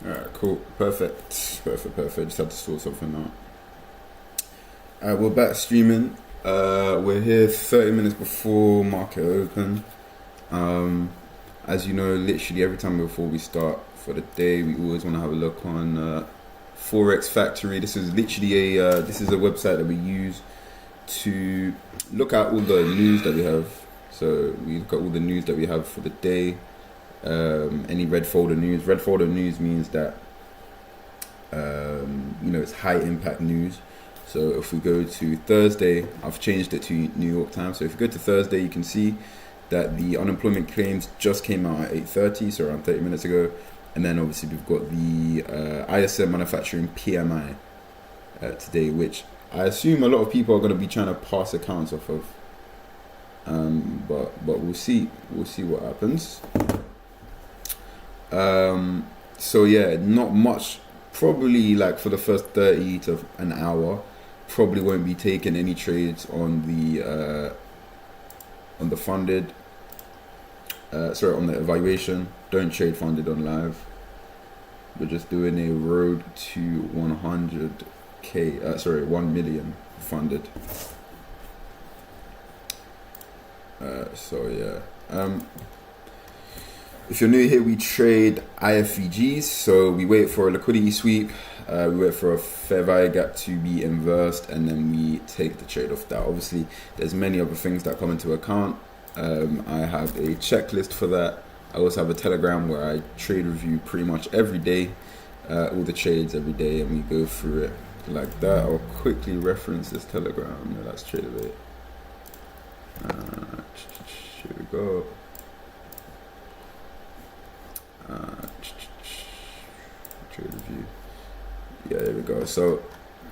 Alright, cool. Perfect. Just had to sort something out. Alright, we're back streaming. We're here 30 minutes before market open. As you know, literally every time before we start for the day, we always want to have a look on Forex Factory. This is literally a website that we use to look at all the news that we have. So we look at all the news that we have for the day. Any red folder news. Red folder news means that it's high impact news. So if we go to Thursday, I've changed it to New York time. So if you go to Thursday, you can see that the unemployment claims just came out at 8:30, so around 30 minutes ago. And then obviously we've got the ISM manufacturing PMI today, which I assume a lot of people are going to be trying to pass accounts off of. But we'll see what happens. So yeah, not much. Probably like for the first 30 to an hour, probably won't be taking any trades on the funded. On the evaluation. Don't trade funded on live. We're just doing a road to 1 million funded. So yeah. If you're new here, we trade IFVGs, so we wait for a liquidity sweep, we wait for a fair value gap to be inversed, and then we take the trade off that. Obviously, there's many other things that come into account. I have a checklist for that. I also have a Telegram where I trade review pretty much every day, all the trades every day, and we go through it like that. I'll quickly reference this Telegram. Yeah, that's trade away. Here we go. Trade review. Yeah, there we go. So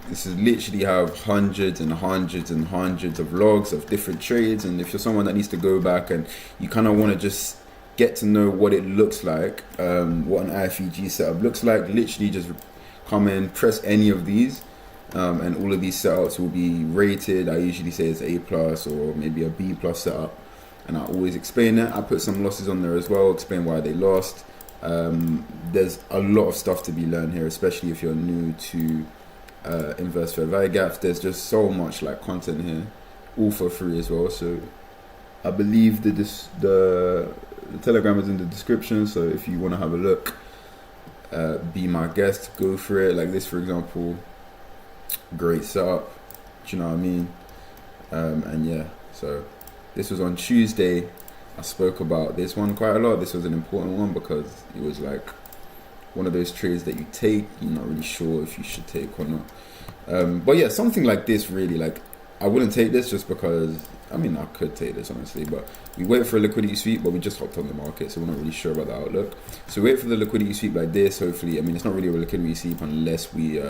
this is literally have hundreds and hundreds and hundreds of logs of different trades, and if you're someone that needs to go back and you kind of want to just get to know what it looks like, what an IFEG setup looks like, literally just come in, press any of these, and all of these setups will be rated. I usually say it's A+ or maybe a B+ setup, and I always explain that. I put some losses on there as well, explain why they lost. There's a lot of stuff to be learned here, especially if you're new to inverse fair value gaps. There's just so much like content here, all for free as well. So I believe the Telegram is in the description, so if you want to have a look, be my guest, go for it. Like this, for example, great setup, do you know what I mean? And yeah, so this was on Tuesday. I spoke about this one quite a lot. This was an important one because it was like one of those trades that you take, you're not really sure if you should take or not. But yeah, something like this really, like I wouldn't take this just because, I mean, I could take this honestly, but we wait for a liquidity sweep, but we just hopped on the market, so we're not really sure about the outlook. So wait for the liquidity sweep like this, hopefully. I mean, it's not really a liquidity sweep unless we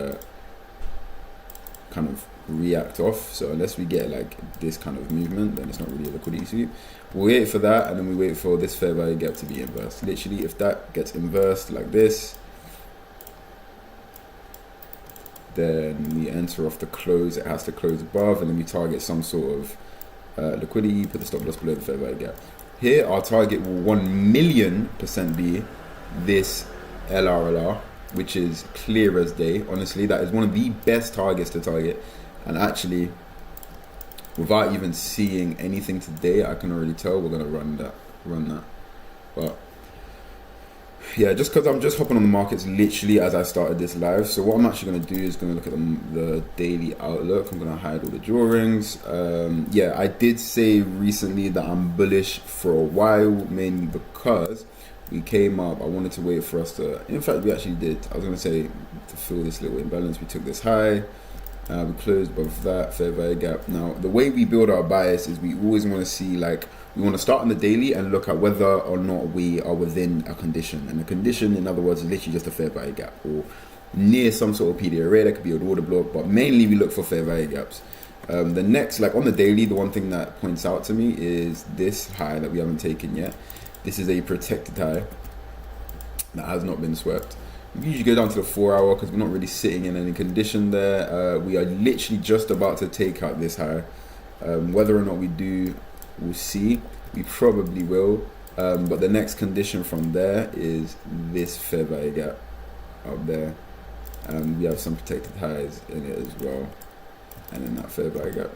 kind of react off. So unless we get like this kind of movement, then it's not really a liquidity sweep. We'll wait for that, and then we wait for this fair value gap to be inversed. Literally, if that gets inversed like this, then we enter off the close. It has to close above, and then we target some sort of liquidity, put the stop loss below the fair value gap. Here, our target will 1,000,000% be this LRLR, which is clear as day. Honestly, that is one of the best targets to target. And actually, without even seeing anything today, I can already tell we're gonna run that. But yeah, just because I'm just hopping on the markets literally as I started this live. So what I'm actually going to do is going to look at the daily outlook. I'm going to hide all the drawings. Yeah, I did say recently that I'm bullish for a while, mainly because we came up. I wanted to wait for us to, in fact, we actually did. I was going to say to fill this little imbalance, we took this high. We closed above that fair value gap. Now, the way we build our bias is we always want to see, like, we want to start on the daily and look at whether or not we are within a condition. And a condition, in other words, is literally just a fair value gap or near some sort of PD array. That could be an order block, but mainly we look for fair value gaps. The next, like on the daily, the one thing that points out to me is this high that we haven't taken yet. This is a protected high that has not been swept. We usually go down to the 4 hour because we're not really sitting in any condition there. We are literally just about to take out this high. Whether or not we do, we'll see. We probably will. But the next condition from there is this fair value gap up there. We have some protected highs in it as well. And then that fair value gap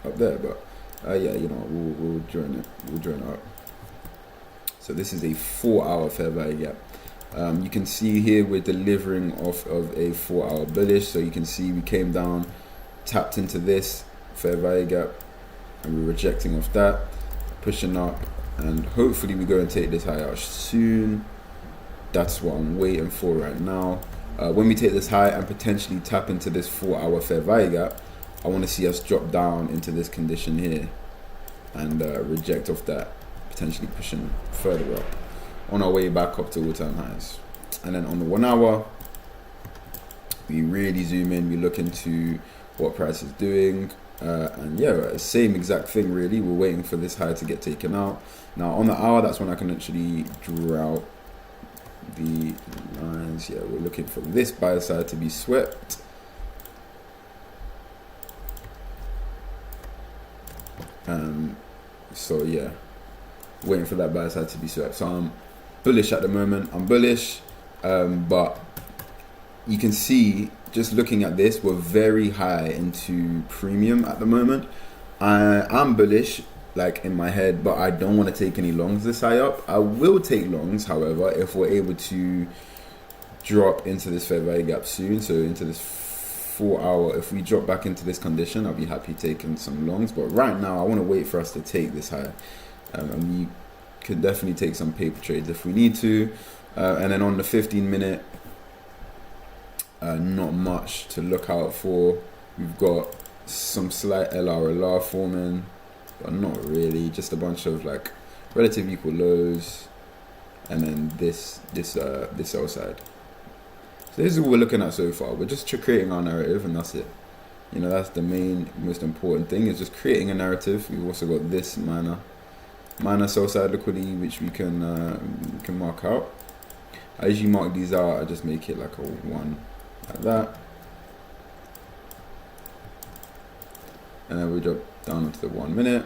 up there. But yeah, you know, we'll join it. We'll join it up. So this is a 4 hour fair value gap. You can see here we're delivering off of a 4 hour bullish. So you can see we came down, tapped into this fair value gap, and we're rejecting off that, pushing up, and hopefully we go and take this high out soon. That's what I'm waiting for right now. When we take this high and potentially tap into this 4 hour fair value gap, I want to see us drop down into this condition here and reject off that, potentially pushing further up on our way back up to all-time highs. And then on the 1 hour, we really zoom in, we look into what price is doing, and yeah, same exact thing really. We're waiting for this high to get taken out. Now on the hour, that's when I can actually draw out the lines. Yeah, we're looking for this buy side to be swept. So yeah, waiting for that buy side to be swept. So I'm bullish at the moment. I'm bullish, but you can see just looking at this, we're very high into premium at the moment. I'm bullish, like in my head, but I don't want to take any longs this high up. I will take longs, however, if we're able to drop into this fair value gap soon. So into this 4 hour, if we drop back into this condition, I'll be happy taking some longs. But right now, I want to wait for us to take this high, and we could definitely take some paper trades if we need to. And then on the 15-minute, not much to look out for. We've got some slight LRLR forming, but not really. Just a bunch of like relative equal lows, and then this sell side. So this is what we're looking at so far. We're just creating our narrative, and that's it. You know, that's the most important thing, is just creating a narrative. We've also got this minor sell side liquidity, which we can mark out. I usually mark these out. I just make it like a 1, like that, and then we drop down into the 1 minute.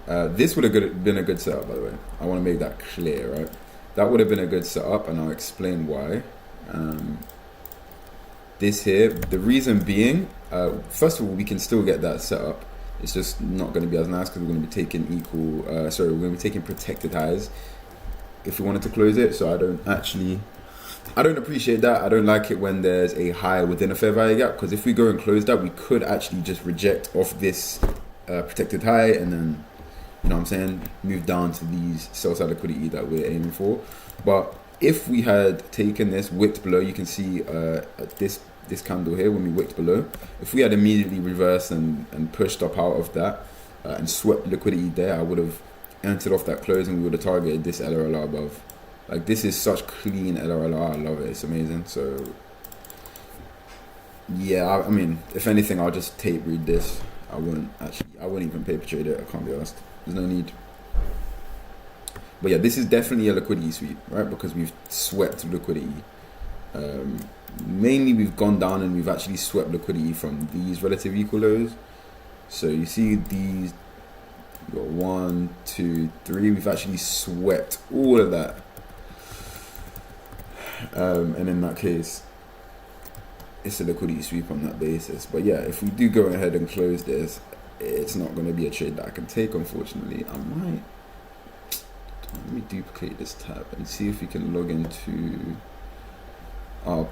This would have been a good setup, by the way. I want to make that clear, right? That would have been a good setup, and I'll explain why. This here, the reason being, first of all, we can still get that setup. It's just not going to be as nice because we're going to be taking we're going to be taking protected highs if we wanted to close it. So I don't appreciate that. I don't like it when there's a high within a fair value gap, because if we go and close that, we could actually just reject off this protected high, and then, you know what I'm saying, move down to these sell side liquidity that we're aiming for. But if we had taken this, wicked below, you can see this candle here, when we wicked below, if we had immediately reversed and pushed up out of that and swept liquidity there, I would have entered off that close and we would have targeted this LRLR above. Like, this is such clean LRLR. I love it. It's amazing. So yeah, I mean, if anything, I'll just tape read this. I wouldn't even paper trade it. I can't be honest. There's no need. But yeah, this is definitely a liquidity sweep, right? Because we've swept liquidity. Mainly we've gone down and we've actually swept liquidity from these relative equal lows. So you see these, we've got 1, 2, 3. We've actually swept all of that. And in that case, it's a liquidity sweep on that basis. But yeah, if we do go ahead and close this, it's not going to be a trade that I can take, unfortunately. I might, let me duplicate this tab and see if we can log into our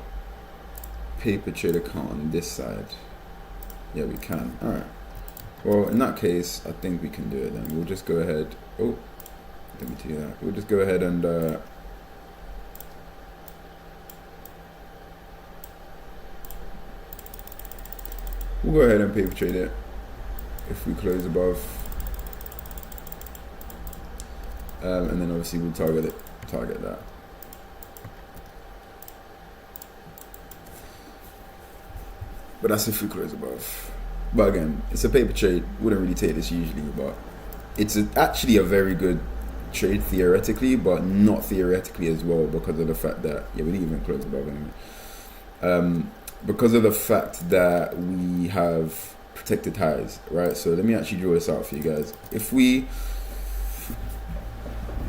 paper trade account on this side. Yeah, we can. All right. Well, in that case, I think we can do it then. We'll just go ahead. Oh, let me do that. We'll just go ahead and we'll go ahead and paper trade it if we close above, and then obviously we'll target that. But that's if we close above. But again, it's a paper trade. Wouldn't really take this usually, but it's actually a very good trade theoretically, but not theoretically as well, because of the fact that, yeah, we didn't even close above anyway. Because of the fact that we have protected highs, right? So let me actually draw this out for you guys. If we,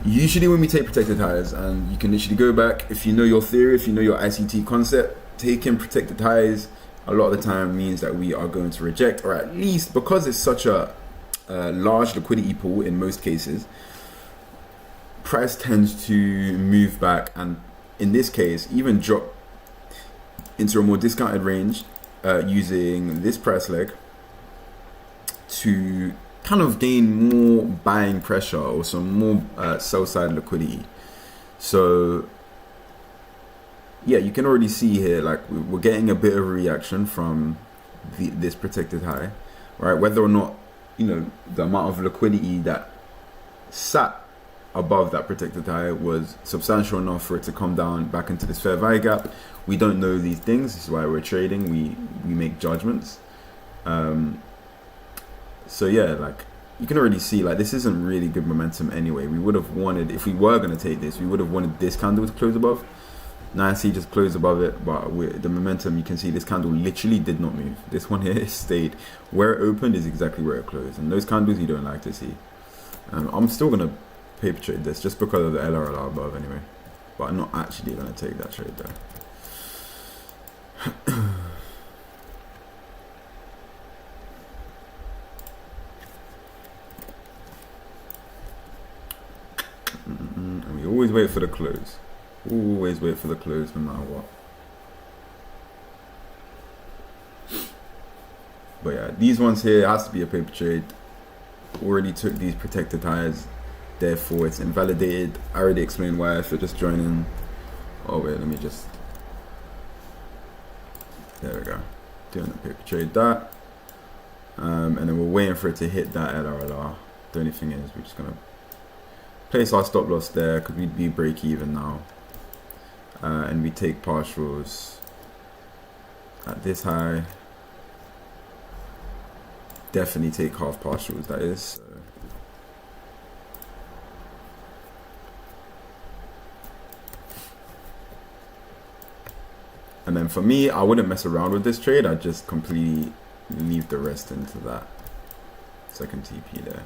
usually when we take protected highs, and you can literally go back, if you know your theory, if you know your ICT concept, taking protected highs a lot of the time means that we are going to reject, or at least because it's such a large liquidity pool in most cases, price tends to move back, and in this case even drop into a more discounted range using this price leg to kind of gain more buying pressure or some more sell side liquidity. So yeah, you can already see here, like, we're getting a bit of a reaction from this protected high, right? Whether or not, you know, the amount of liquidity that sat above that protected high was substantial enough for it to come down back into this fair value gap. We don't know these things. This is why we're trading. We make judgments. So yeah, like, you can already see, like, this isn't really good momentum anyway. We would have wanted, if we were going to take this, we would have wanted this candle to close above. Now I see just closed above it, but the momentum, you can see this candle literally did not move. This one here stayed where it opened, is exactly where it closed, and those candles you don't like to see. I'm still gonna paper trade this just because of the LRLR above anyway, but I'm not actually gonna take that trade there. And we always wait for the close. Always wait for the close no matter what. But yeah, these ones here has to be a paper trade. Already took these protected highs, therefore it's invalidated. I already explained why. If you're just joining, oh wait, let me just, there we go, doing the paper trade that, and then we're waiting for it to hit that LRLR. The only thing is we're just gonna place our stop loss there because we'd be break even now. And we take partials at this high. Definitely take half partials, that is. So. And then for me, I wouldn't mess around with this trade. I'd just completely leave the rest into that second TP there.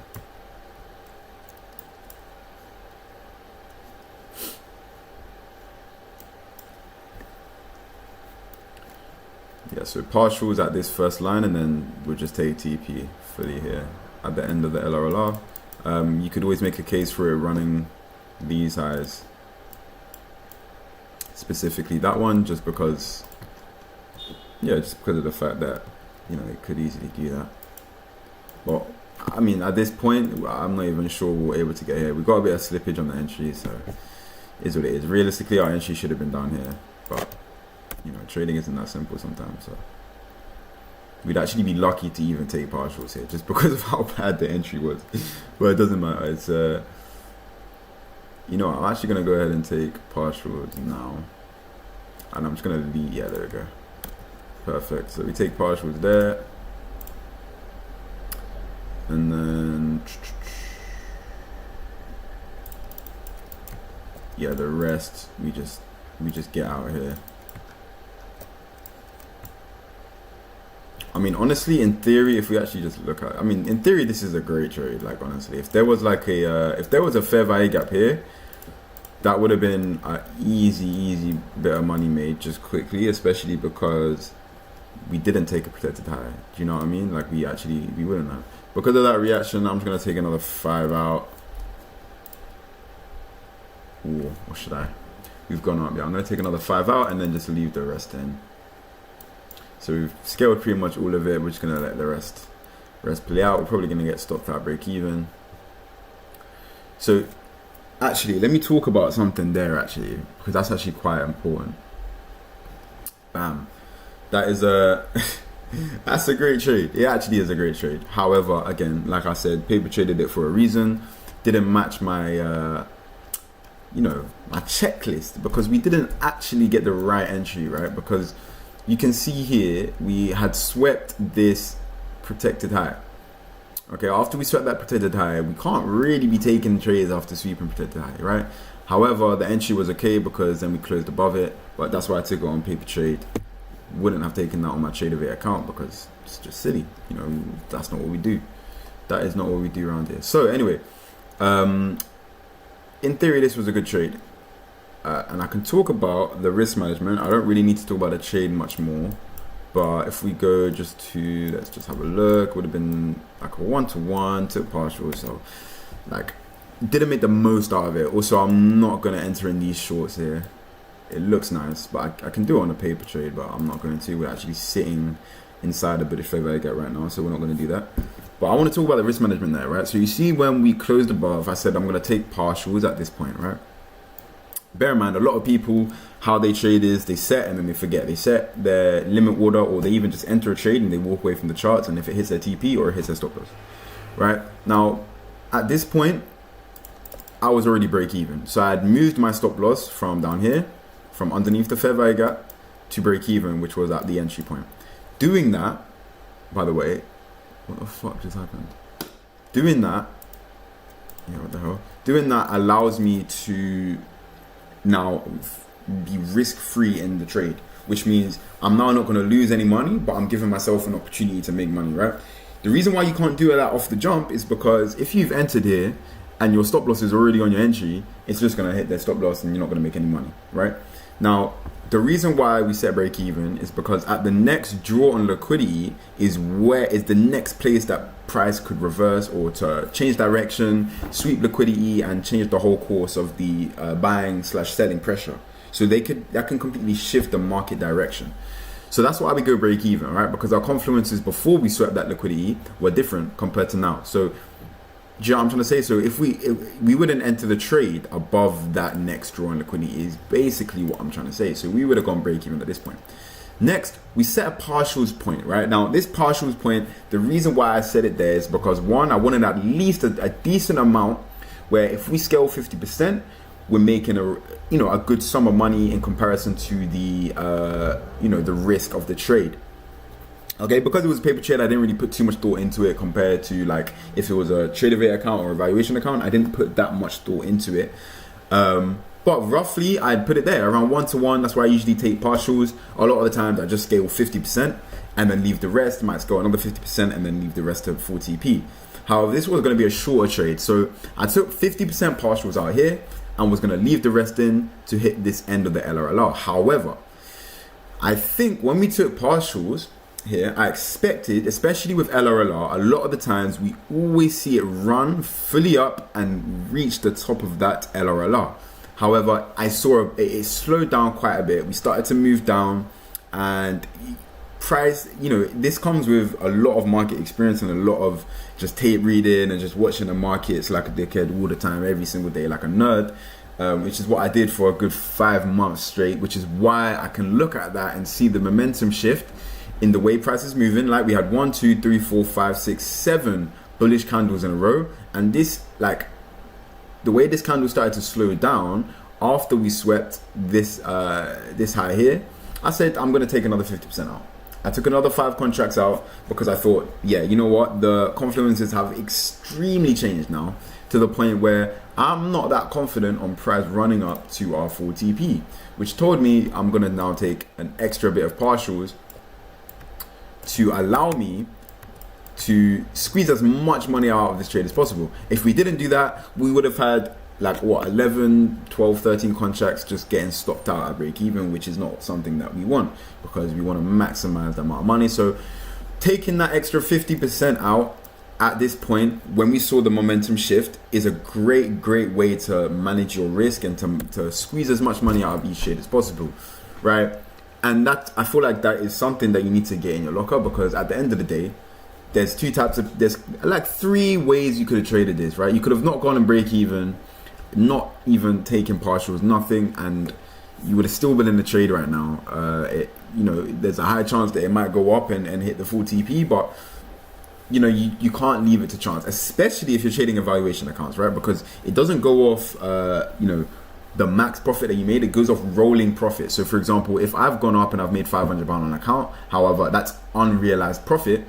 Yeah, so partials at this first line, and then we'll just take TP fully here at the end of the LRLR. You could always make a case for it running these highs, specifically that one, just because, yeah, just because of the fact that, you know, it could easily do that. But I mean, at this point, I'm not even sure we're able to get here. We've got a bit of slippage on the entry, so it is what it is. Realistically, our entry should have been down here, but you know, trading isn't that simple sometimes, so we'd actually be lucky to even take partials here just because of how bad the entry was. But it doesn't matter. It's you know, I'm actually gonna go ahead and take partials now, and I'm just gonna leave. Yeah, there we go. Perfect. So we take partials there, and then yeah, the rest we just get out here. I mean, honestly, in theory, if we actually just look at, I mean, in theory, this is a great trade. Like, honestly, if there was like a, if there was a fair value gap here, that would have been an easy bit of money made just quickly, especially because we didn't take a protected high. Do you know what I mean? Like we wouldn't have. Because of that reaction, I'm just gonna take another 5 out. Ooh, or should I? We've gone up. Yeah, I'm gonna take another 5 out and then just leave the rest in. So we've scaled pretty much all of it. We're just gonna let the rest play out. We're probably gonna get stopped at break even. So actually, let me talk about something there actually, because that's actually quite important. Bam. That is a that's a great trade. It actually is a great trade. However, again, like I said, paper traded it for a reason. Didn't match my my checklist, because we didn't actually get the right entry, right? Because you can see here we had swept this protected high. Okay, after we swept that protected high, we can't really be taking trades after sweeping protected high, right? However, the entry was okay because then we closed above it, but that's why I took it on paper trade. Wouldn't have taken that on my Tradeovate account because it's just silly. You know, that's not what we do. That is not what we do around here. So anyway, in theory, this was a good trade. And I can talk about the risk management. I don't really need to talk about the trade much more. But if we go just to, let's just have a look, would have been like a 1-to-1, took partial. So like, didn't make the most out of it. Also, I'm not going to enter in these shorts here. It looks nice, but I can do it on a paper trade, but I'm not going to. We're actually sitting inside a British Fair Value Gap right now, so we're not going to do that. But I want to talk about the risk management there, right? So you see when we closed above, I said I'm going to take partials at this point, right? Bear in mind, a lot of people, how they trade is they set and then they forget. They set their limit order, or they even just enter a trade and they walk away from the charts, and if it hits their TP or it hits their stop loss, right? Now, at this point, I was already break even. So I had moved my stop loss from down here, from underneath the fair value gap, to break even, which was at the entry point. Doing that, by the way, what the fuck just happened? Doing that, yeah, what the hell? Doing that allows me to now be risk-free in the trade, which means I'm now not going to lose any money, but I'm giving myself an opportunity to make money, right? The reason why you can't do that off the jump is because if you've entered here and your stop loss is already on your entry, it's just going to hit their stop loss and you're not going to make any money, right? Now, the reason why we set break even is because at the next draw on liquidity is the next place that price could reverse or to change direction, sweep liquidity, and change the whole course of the buying/selling pressure. So that can completely shift the market direction. So that's why we go break even, right? Because our confluences before we swept that liquidity were different compared to now. So do you know what I'm trying to say? So if we wouldn't enter the trade above that next draw on liquidity is basically what I'm trying to say. So we would have gone break even at this point. Next, we set a partials point, right? Now, this partials point, the reason why I set it there is because one, I wanted at least a decent amount where if we scale 50%, we're making a good sum of money in comparison to the the risk of the trade. Okay, because it was a paper trade, I didn't really put too much thought into it compared to like if it was a Tradeovate account or a valuation account. I didn't put that much thought into it. But roughly, I'd put it there around 1-to-1. That's why I usually take partials. A lot of the times, I just scale 50% and then leave the rest. Might scale another 50% and then leave the rest to full TP. However, this was going to be a shorter trade, so I took 50% partials out here and was going to leave the rest in to hit this end of the LRLR. However, I think when we took partials here, I expected, especially with LRLR, a lot of the times we always see it run fully up and reach the top of that LRLR. However, I saw it slowed down quite a bit. We started to move down, and price, this comes with a lot of market experience and a lot of just tape reading and just watching the markets like a dickhead all the time, every single day, like a nerd. Which is what I did for a good 5 months straight, which is why I can look at that and see the momentum shift in the way price is moving. Like we had 1, 2, 3, 4, 5, 6, 7 bullish candles in a row, and this, like, the way this candle started to slow down after we swept this this high here, I said I'm going to take another 50% out. I took another 5 contracts out because I thought, yeah, you know what, the confluences have extremely changed now to the point where I'm not that confident on price running up to our full TP, which told me I'm going to now take an extra bit of partials to allow me to squeeze as much money out of this trade as possible. If we didn't do that, we would have had like what, 11, 12, 13 contracts just getting stopped out at break even, which is not something that we want, because we want to maximize the amount of money. So taking that extra 50% out at this point, when we saw the momentum shift, is a great way to manage your risk and to squeeze as much money out of each trade as possible, right? And that, I feel like that is something that you need to get in your locker, because at the end of the day, there's like 3 ways you could have traded this, right? You could have not gone and break even, not even taken partials, nothing, and you would have still been in the trade right now. There's a high chance that it might go up and hit the full TP, but you can't leave it to chance, especially if you're trading evaluation accounts, right? Because it doesn't go off, the max profit that you made, it goes off rolling profit. So for example, if I've gone up and I've made £500 on an account, however, that's unrealized profit,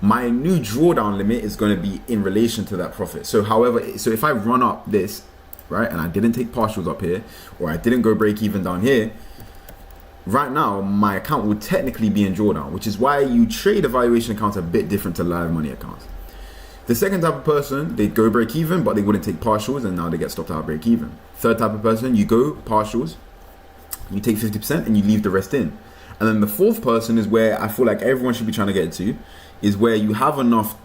my new drawdown limit is going to be in relation to that profit. So if I run up this, right, and I didn't take partials up here, or I didn't go break even down here, right now my account would technically be in drawdown, which is why you trade evaluation accounts a bit different to live money accounts. The second type of person, they go break even, but they wouldn't take partials, and now they get stopped out break even. Third type of person, you go partials, you take 50% and you leave the rest in. And then the fourth person is where I feel like everyone should be trying to get to, is where you have enough,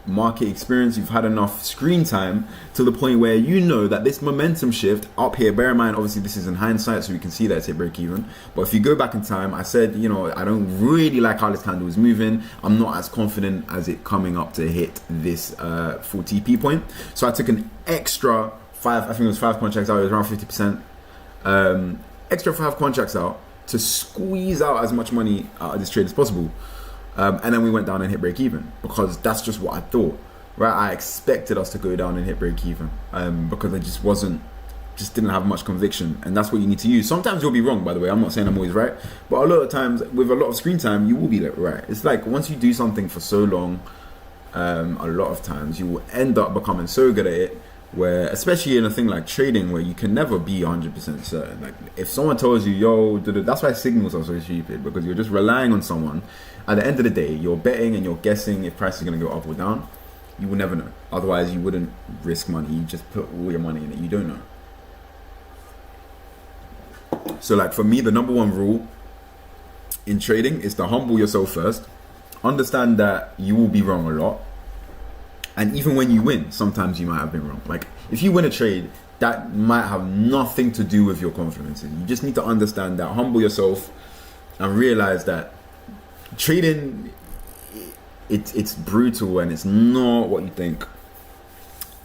market experience, you've had enough screen time to the point where that this momentum shift up here, bear in mind, obviously this is in hindsight, so we can see that it's hit break even. But if you go back in time, I said, I don't really like how this candle is moving. I'm not as confident as it coming up to hit this full TP point. So I took an extra 5 contracts out, it was around 50%, extra 5 contracts out to squeeze out as much money out of this trade as possible. And then we went down and hit break even, because that's just what I thought, right? I expected us to go down and hit break even, because I just didn't have much conviction, and that's what you need to use. Sometimes you'll be wrong, by the way. I'm not saying I'm always right, but a lot of times with a lot of screen time, you will be right. It's like once you do something for so long, a lot of times you will end up becoming so good at it, where, especially in a thing like trading, where you can never be 100% certain. Like if someone tells you, yo, that's why signals are so stupid, because you're just relying on someone. At the end of the day, you're betting and you're guessing if price is going to go up or down. You will never know. Otherwise, you wouldn't risk money. You just put all your money in it. You don't know. So like for me, the number 1 rule in trading is to humble yourself first. Understand that you will be wrong a lot. And even when you win, sometimes you might have been wrong. Like if you win a trade, that might have nothing to do with your confidence. You just need to understand that, humble yourself, and realize that trading, it's brutal and it's not what you think.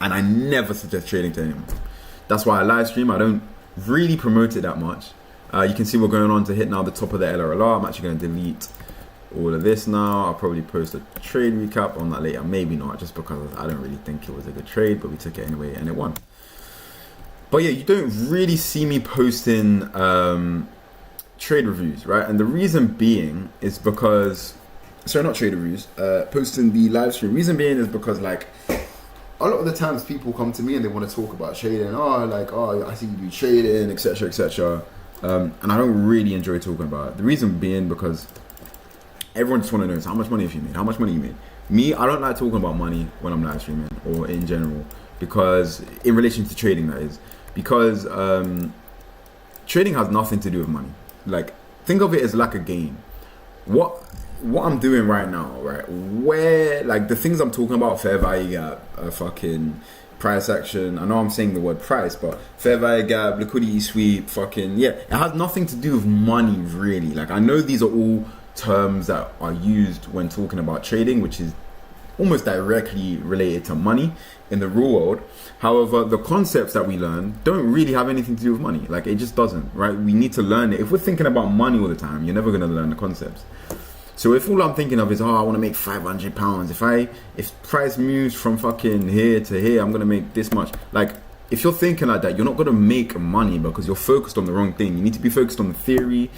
And I never suggest trading to anyone. That's why I live stream. I don't really promote it that much. You can see we're going on to hit now the top of the LRLR. I'm actually going to delete all of this now. I'll probably post a trade recap on that later, maybe not, just because I don't really think it was a good trade, but we took it anyway and it won. But yeah, you don't really see me posting trade reviews, right? And the reason being is because, sorry, not trade reviews, posting the live stream. Reason being is because, like, a lot of the times people come to me and they want to talk about trading. I see you do trading, etc., etc. And I don't really enjoy talking about it. The reason being because everyone just want to know, how much money have you made? How much money you made? Me, I don't like talking about money when I'm live streaming or in general, because in relation to trading, that is, because trading has nothing to do with money. Like, think of it as like a game. What I'm doing right now, right, where, like, the things I'm talking about, fair value gap, fucking price action, I know I'm saying the word price, but fair value gap, liquidity sweep, it has nothing to do with money, really. Like, I know these are all terms that are used when talking about trading, which is almost directly related to money in the real world. However, the concepts that we learn don't really have anything to do with money. Like, it just doesn't, right? We need to learn it. If we're thinking about money all the time, you're never going to learn the concepts. So if all I'm thinking of is, I want to make £500, if price moves from fucking here to here, I'm going to make this much. Like, if you're thinking like that, you're not going to make money, because you're focused on the wrong thing. You need to be focused on the theory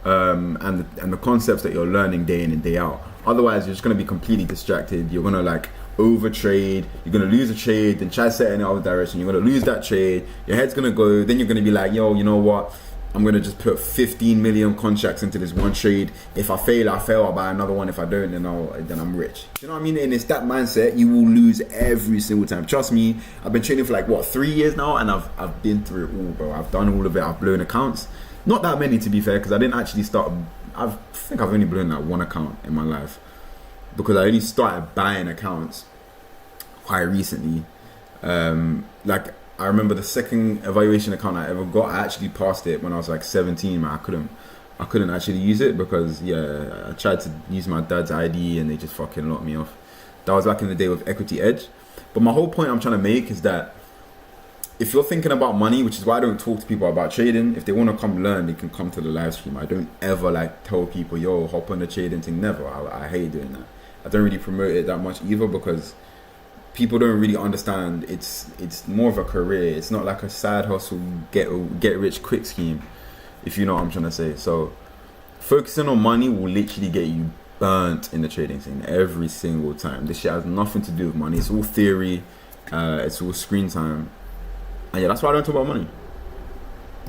and the concepts that you're learning day in and day out. Otherwise, you're just going to be completely distracted. You're going to, like, over trade. You're going to lose a trade, then try to set it in the other direction. You're going to lose that trade. Your head's going to go. Then you're going to be like, yo, you know what? I'm gonna just put 15 million contracts into this one trade. If I fail, I fail. I'll buy another one. If I don't, then I'm rich. You know what I mean? And it's that mindset. You will lose every single time. Trust me. I've been trading for like 3 years now, and I've been through it all, bro. I've done all of it. I've blown accounts. Not that many, to be fair, because I didn't actually start. I think I've only blown like one account in my life, because I only started buying accounts quite recently. Like, I remember the second evaluation account I ever got, I actually passed it when I was like 17, man. I couldn't actually use it because, I tried to use my dad's ID and they just fucking locked me off. That was back in the day with Equity Edge. But my whole point I'm trying to make is that if you're thinking about money, which is why I don't talk to people about trading, if they want to come learn, they can come to the live stream. I don't ever like tell people, yo, hop on the trading thing. Never. I hate doing that. I don't really promote it that much either, because people don't really understand it's more of a career. It's not like a side hustle, get rich quick scheme, if you know what I'm trying to say. So focusing on money will literally get you burnt in the trading scene every single time. This shit has nothing to do with money. It's all theory. It's all screen time. And that's why I don't talk about money.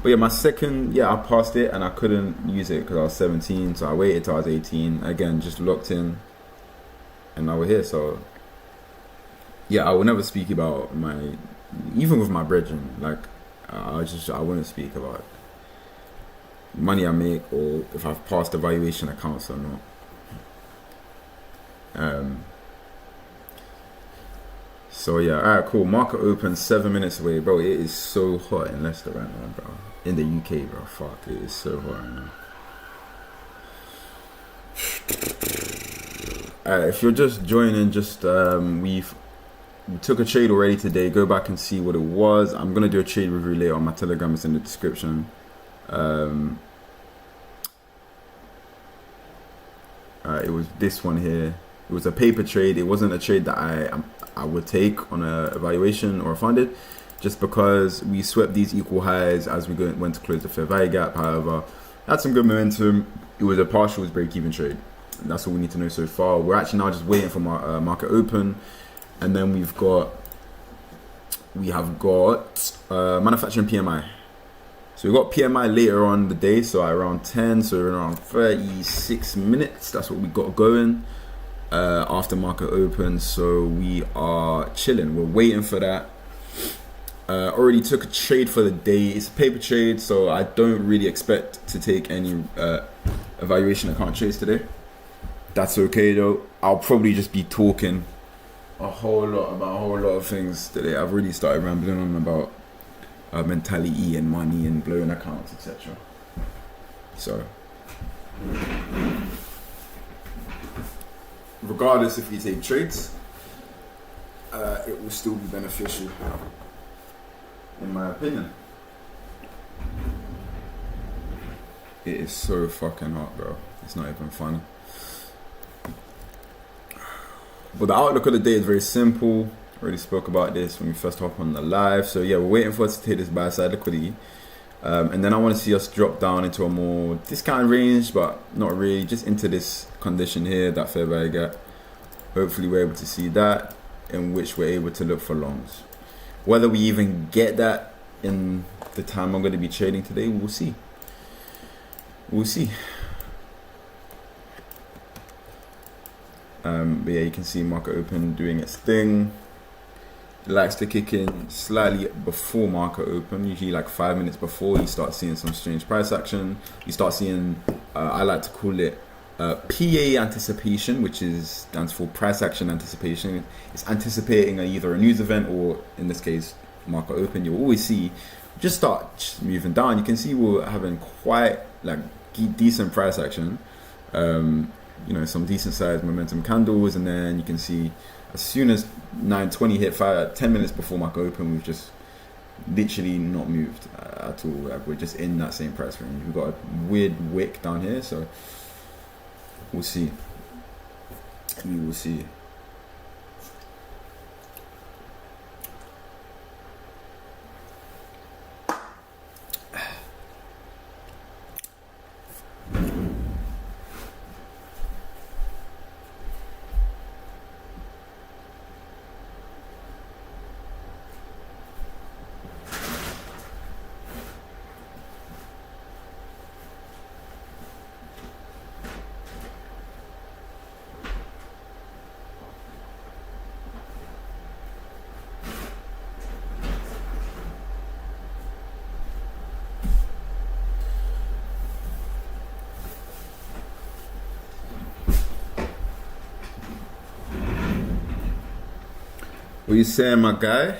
But my second, I passed it and I couldn't use it because I was 17. So I waited till I was 18. Again, just locked in, and now we're here. So I will never speak about even with my brethren, like, I wouldn't speak about money I make or if I've passed evaluation accounts or not. Alright, cool. Market open 7 minutes away, bro. It is so hot in Leicester right now, bro. In the UK, bro. Fuck, it is so hot right now. Alright, if you're just joining, we took a trade already today. Go back and see what it was. I'm gonna do a trade review later on my Telegram. It's in the description. It was this one here. It was a paper trade. It wasn't a trade that I would take on a evaluation or a funded, just because we swept these equal highs as we went to close the fair value gap. However, had some good momentum. It was a partials break-even trade. And that's all we need to know so far. We're actually now just waiting for my market open. And then we have got manufacturing PMI. So we got PMI later on the day, so around 10, so around 36 minutes. That's what we got going after market open. So we are chilling. We're waiting for that. Already took a trade for the day. It's a paper trade, so I don't really expect to take any evaluation account trades today. That's okay though. I'll probably just be talking a whole lot of things today. I've really started rambling on about mentality and money and blowing accounts, etc. So regardless if you take trades, it will still be beneficial, in my opinion. It is so fucking hot, bro. It's not even funny. But the outlook of the day is very simple. Already spoke about this when we first hopped on the live. So we're waiting for us to take this buy side liquidity. And then I want to see us drop down into a more discount range, but not really, just into this condition here, that fair value gap. Hopefully we're able to see that, in which we're able to look for longs. Whether we even get that in the time I'm going to be trading today, we'll see. We'll see. But you can see market open doing its thing. It likes to kick in slightly before market open, usually like 5 minutes before. You start seeing some strange price action. You start seeing, I like to call it PA anticipation, which stands for price action anticipation. It's anticipating either a news event or, in this case, market open. You'll always see just start moving down. You can see we're having quite like decent price action. Some decent sized momentum candles, and then you can see as soon as 9:20 hit 10 minutes before market open, we've just literally not moved at all. Like, we're just in that same price range. We've got a weird wick down here, so we'll see. We will see. What you saying, my guy?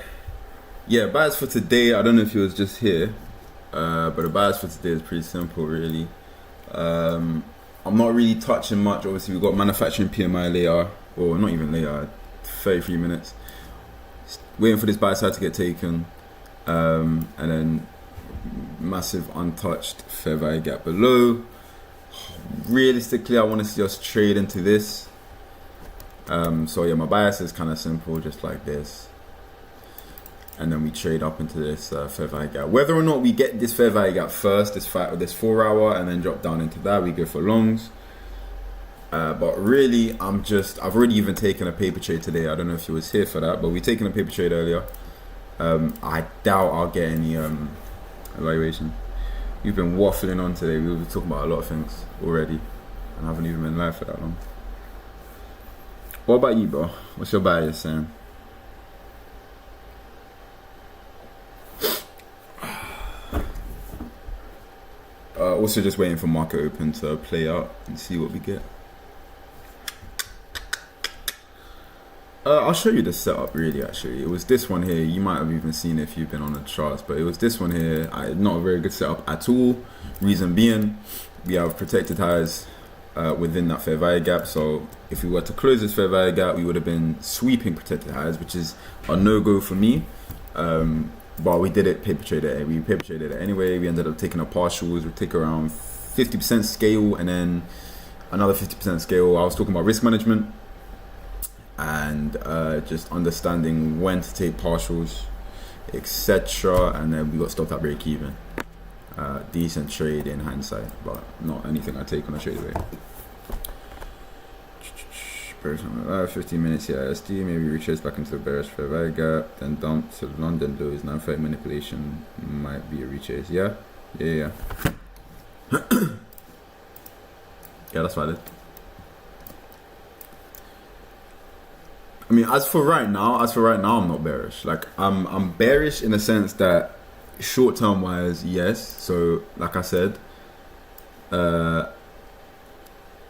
Yeah, bias for today. I don't know if he was just here, but the bias for today is pretty simple, really. I'm not really touching much. Obviously, we've got manufacturing PMI later, or not even later, 33 minutes. Waiting for this buy side to get taken, and then massive untouched fair value gap below. Realistically, I want to see us trade into this. So yeah, my bias is kind of simple, just like this. And then we trade up into this fair value gap. Whether or not we get this fair value gap first, this 4 hour, and then drop down into that, we go for longs. But really, I've already even taken a paper trade today. I don't know if you was here for that, but we've taken a paper trade earlier. I doubt I'll get any evaluation. We've been waffling on today. We've been talking about a lot of things already, and I haven't even been live for that long. What about you, bro? What's your bias saying? Also just waiting for market open to play out and see what we get. I'll show you the setup, really. Actually, it was this one here. You might have even seen it if you've been on the charts, but it was this one here. Not a very good setup at all. Reason being, we have protected highs within that fair value gap. So if we were to close this fair value gap, we would have been sweeping protected highs, which is a no-go for me. But we did it, paper traded it. We paper traded it anyway. We ended up taking our partials. We take around 50% scale and then another 50% scale. I was talking about risk management and just understanding when to take partials, etc. And then we got stopped at break even. Decent trade in hindsight, but not anything I take on a trade away. 15 minutes here, ISD, maybe retrace back into the bearish fair value gap, then dump to London lows. 9:30 manipulation might be a retrace. Yeah. Yeah, that's valid. I mean, as for right now, I'm not bearish. Like, I'm bearish in the sense that short term wise, yes. So, like I said,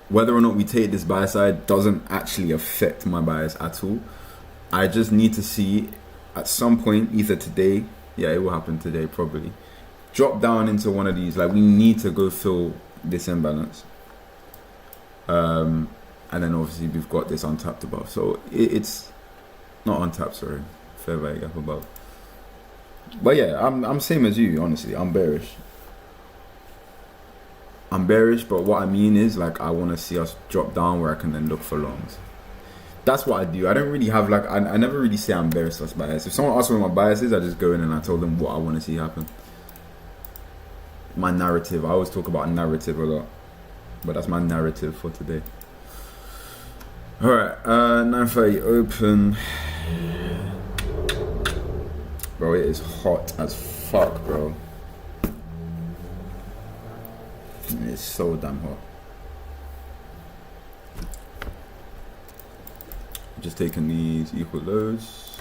whether or not we take this buy side doesn't actually affect my bias at all. I just need to see at some point, either today, yeah, it will happen today probably, drop down into one of these. Like, we need to go fill this imbalance. And then obviously we've got this untapped above. So it's not untapped, sorry, fair value gap above. But yeah, I'm same as you, honestly. I'm bearish, but what I mean is, like, I want to see us drop down where I can then look for longs. That's what I do. I don't really have, like, I never really say I'm bearish plus bias. If someone asks me what my bias is, I just go in and I tell them what I want to see happen. My narrative. I always talk about narrative a lot, but that's my narrative for today. Alright, 9:30 open. Bro, it is hot as fuck, bro. It's so damn hot. Just taking these equal lows.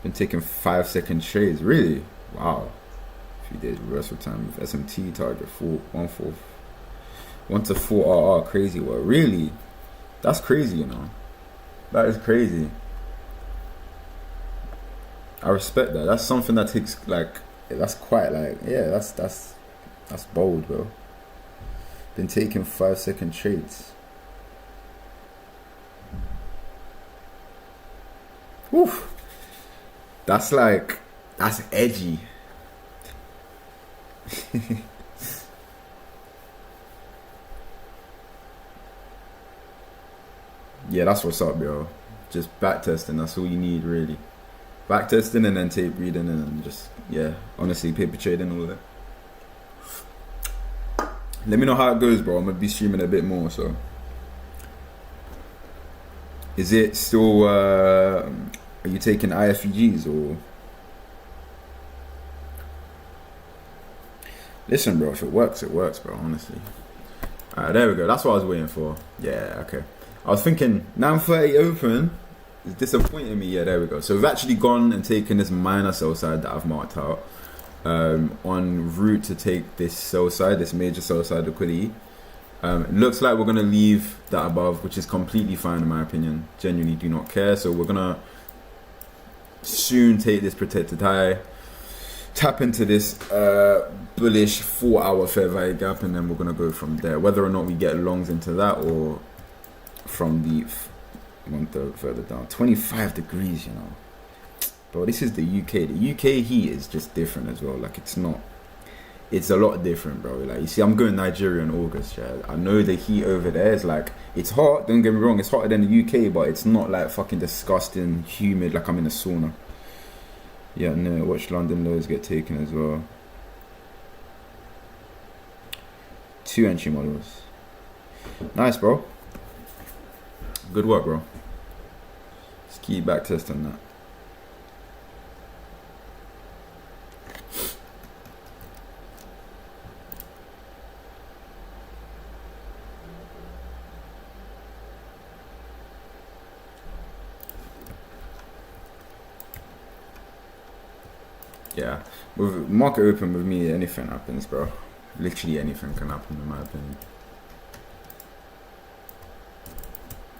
Been taking 5-second trades, really? Wow. A few days reversal time with SMT target 1 to 4 RR, crazy work. Really? That's crazy, you know. That is crazy. I respect that. That's something that takes, like, that's quite, like, yeah, that's bold, bro. Been taking 5-second trades. Whew. That's edgy. Yeah, that's what's up, bro. Just back testing. That's all you need, really. Back testing and then tape reading and just, yeah, honestly, paper trading, all that. Let me know how it goes, bro. I'm gonna be streaming a bit more. So, is it still? Are you taking IFEGs or? Listen, bro. If it works, bro. Honestly. Alright, there we go. That's what I was waiting for. Yeah, okay. I was thinking 9:30 open. It's disappointing me. Yeah, there we go. So we've actually gone and taken this minor sell side that I've marked out, en route to take this sell side, this major sell side liquidity. It looks like we're going to leave that above, which is completely fine in my opinion. Genuinely do not care. So we're going to soon take this protected high, tap into this bullish 4-hour fair value gap, and then we're going to go from there. Whether or not we get longs into that or from the 1/3 further down. 25 degrees, you know. Bro, this is the UK. The UK heat is just different as well. Like, it's a lot different, bro. Like, you see, I'm going Nigeria in August, yeah. I know the heat over there is like, it's hot, don't get me wrong, it's hotter than the UK, but it's not like fucking disgusting, humid, like I'm in a sauna. Yeah, no, watch London lows get taken as well. 2 entry models. Nice, bro. Good work, bro. Just keep back testing that. Yeah, with market open with me, anything happens, bro. Literally anything can happen, in my opinion.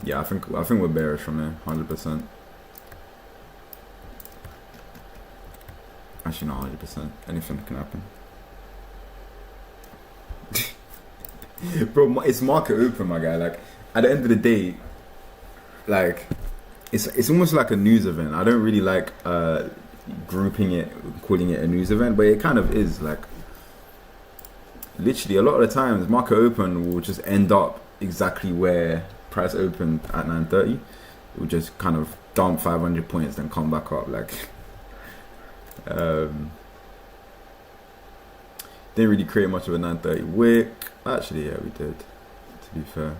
Yeah, I think we're bearish from here, 100%. Actually, not 100%. Anything can happen. Bro, it's market open, my guy. Like, at the end of the day, like, it's almost like a news event. I don't really like grouping it, calling it a news event, but it kind of is. Like, literally a lot of the times market open will just end up exactly where price opened at 9:30. It will just kind of dump 500 points then come back up. Like, didn't really create much of a 9:30 wick. Actually, yeah, we did, to be fair.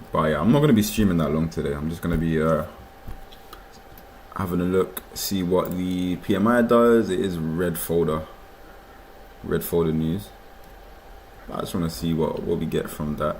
But yeah, I'm not going to be streaming that long today. I'm just going to be having a look, see what the PMI does. It is red folder news. I just want to see what we get from that.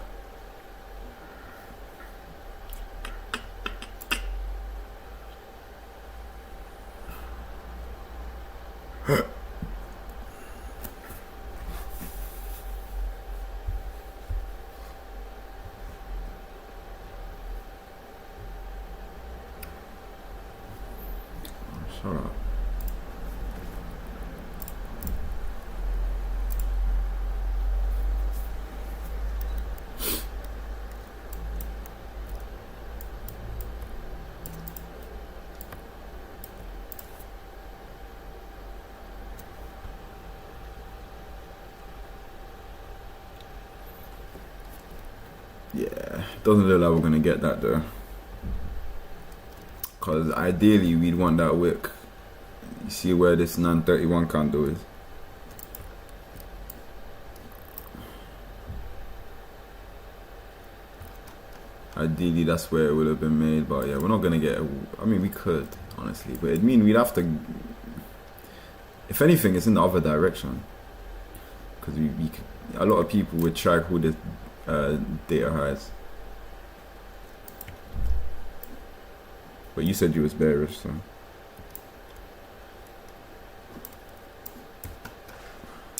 Shut up. Yeah, doesn't look like we're gonna get that though. Because ideally we'd want that wick. You see where this 931 candle is. Ideally that's where it would have been made, but yeah, we're not gonna get I mean, we could, honestly, but it mean we'd have to, if anything, it's in the other direction. Because we could, a lot of people would track who the data highs. But you said you was bearish, so.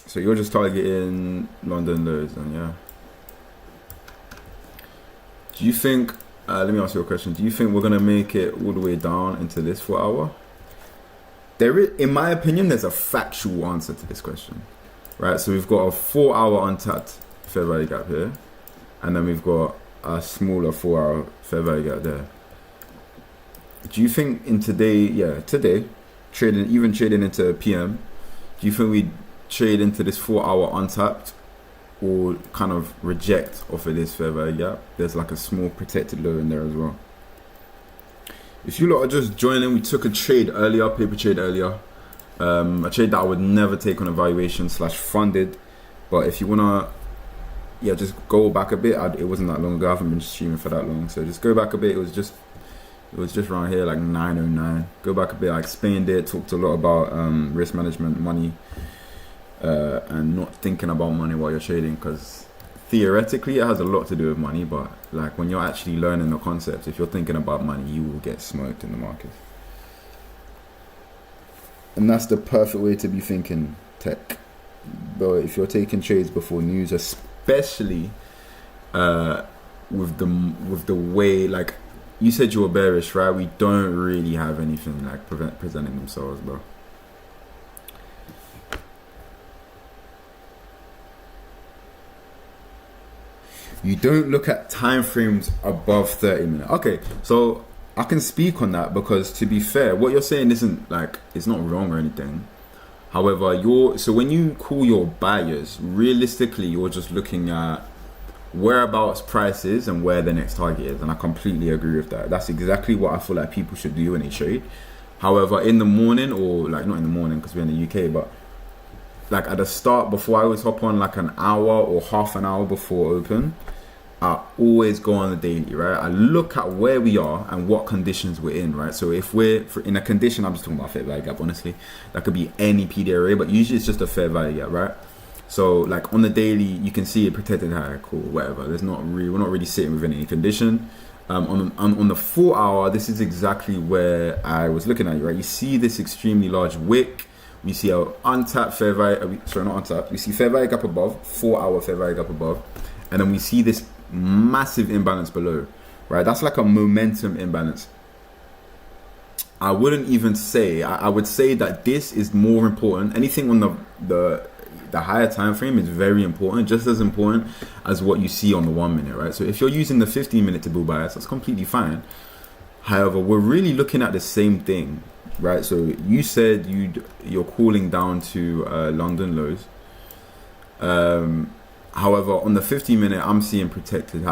So you're just targeting London lows, then, yeah. Do you think, let me ask you a question. Do you think we're gonna make it all the way down into this 4 hour? There is, in my opinion, there's a factual answer to this question, right? So we've got a 4 hour untapped fair value gap here, and then we've got a smaller 4 hour fair value gap there. Do you think in today, trading into PM, do you think we trade into this 4 hour untapped, or kind of reject off of this fair value gap? There's like a small protected low in there as well. If you lot are just joining, we took a trade earlier, paper trade earlier, a trade that I would never take on evaluation / funded. But if you wanna, yeah, just go back a bit. It wasn't that long ago. I haven't been streaming for that long, so just go back a bit. It was just around here, like 909. Go back a bit. I explained it, talked a lot about risk management, money and not thinking about money while you're trading, because theoretically it has a lot to do with money, but like when you're actually learning the concepts, if you're thinking about money, you will get smoked in the market. And that's the perfect way to be thinking tech. But if you're taking trades before news, especially with the way, like you said you were bearish, right? We don't really have anything like presenting themselves, bro. You don't look at time frames above 30 minutes. Okay, so I can speak on that, because to be fair, what you're saying isn't like, it's not wrong or anything. However, so when you call your buyers, realistically, you're just looking at whereabouts prices and where the next target is, and I completely agree with that. That's exactly what I feel like people should do when they trade. However, in the morning, or like not in the morning because we're in the UK, but like at the start, before I always hop on like an hour or half an hour before open, I always go on the daily, right? I look at where we are and what conditions we're in, right? So if we're in a condition, I'm just talking about fair value gap, honestly. That could be any PD array, but usually it's just a fair value gap, right? So like on the daily, you can see it protected high, cool, whatever. We're not really sitting within any condition. On the 4 hour, this is exactly where I was looking at, right? You see this extremely large wick. We see our untapped fair value, not untapped. We see fair value gap above, 4 hour fair value gap above. And then we see this massive imbalance below, right? That's like a momentum imbalance. I wouldn't even say, I would say that this is more important. Anything on the higher time frame is very important, just as important as what you see on the 1 minute, right? So if you're using the 15 minute to build bias, that's completely fine. However, we're really looking at the same thing, right? So you said you're cooling down to London lows. However, on the 15 minute, I'm seeing protected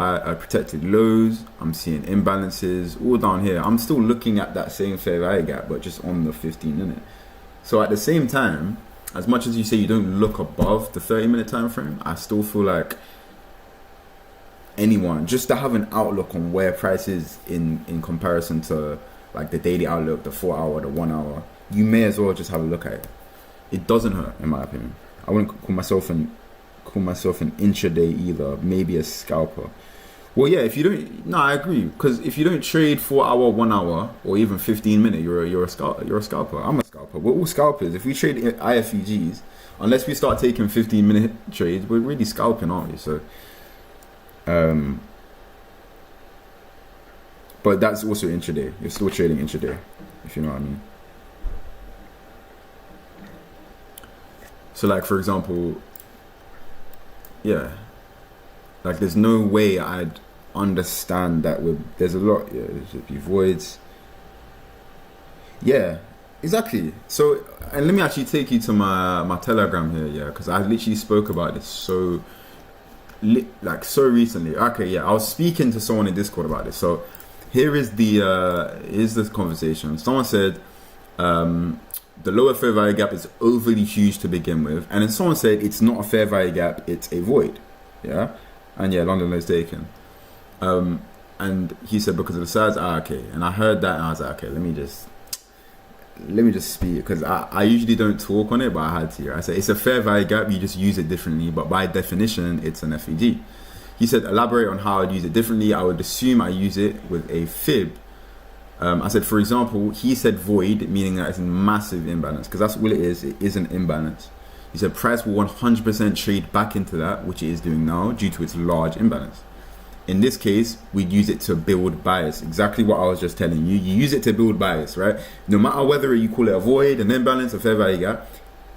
lows. I'm seeing imbalances all down here. I'm still looking at that same fair value gap, but just on the 15 minute. So at the same time, as much as you say you don't look above the 30 minute time frame, I still feel like anyone, just to have an outlook on where price is in comparison to like the daily outlook, the 4 hour, the 1 hour, you may as well just have a look at it. It doesn't hurt, in my opinion. I wouldn't call myself an intraday either, maybe a scalper. Well, yeah, if you don't, no, I agree, because if you don't trade 4 hour, 1 hour, or even 15 minute, you're a scalper. I'm a scalper. We're all scalpers. If we trade IFEGs, unless we start taking 15 minute trades, we're really scalping, aren't we? So, but that's also intraday. You're still trading intraday, if you know what I mean. So, like for example, yeah, like there's no way I'd understand that there's a lot, yeah, there should be voids. Yeah, exactly. So, and let me actually take you to my Telegram here, yeah, because I literally spoke about this so recently. Okay, yeah, I was speaking to someone in Discord about this. So here's this conversation. Someone said the lower fair value gap is overly huge to begin with, and then someone said it's not a fair value gap, it's a void. Yeah, and yeah, London is taken. And he said because of the size, okay. And I heard that and I was like, okay, let me just speak, because I usually don't talk on it, but I had to. I said it's a fair value gap, you just use it differently, but by definition it's an FEG. He said elaborate on how I'd use it differently. I would assume I use it with a fib. I said, for example, he said void, meaning that it's a massive imbalance, because that's what it is an imbalance. He said price will 100% trade back into that, which it is doing now due to its large imbalance. In this case, we'd use it to build bias. Exactly what I was just telling you. You use it to build bias, right? No matter whether you call it a void, an imbalance, a fair value gap,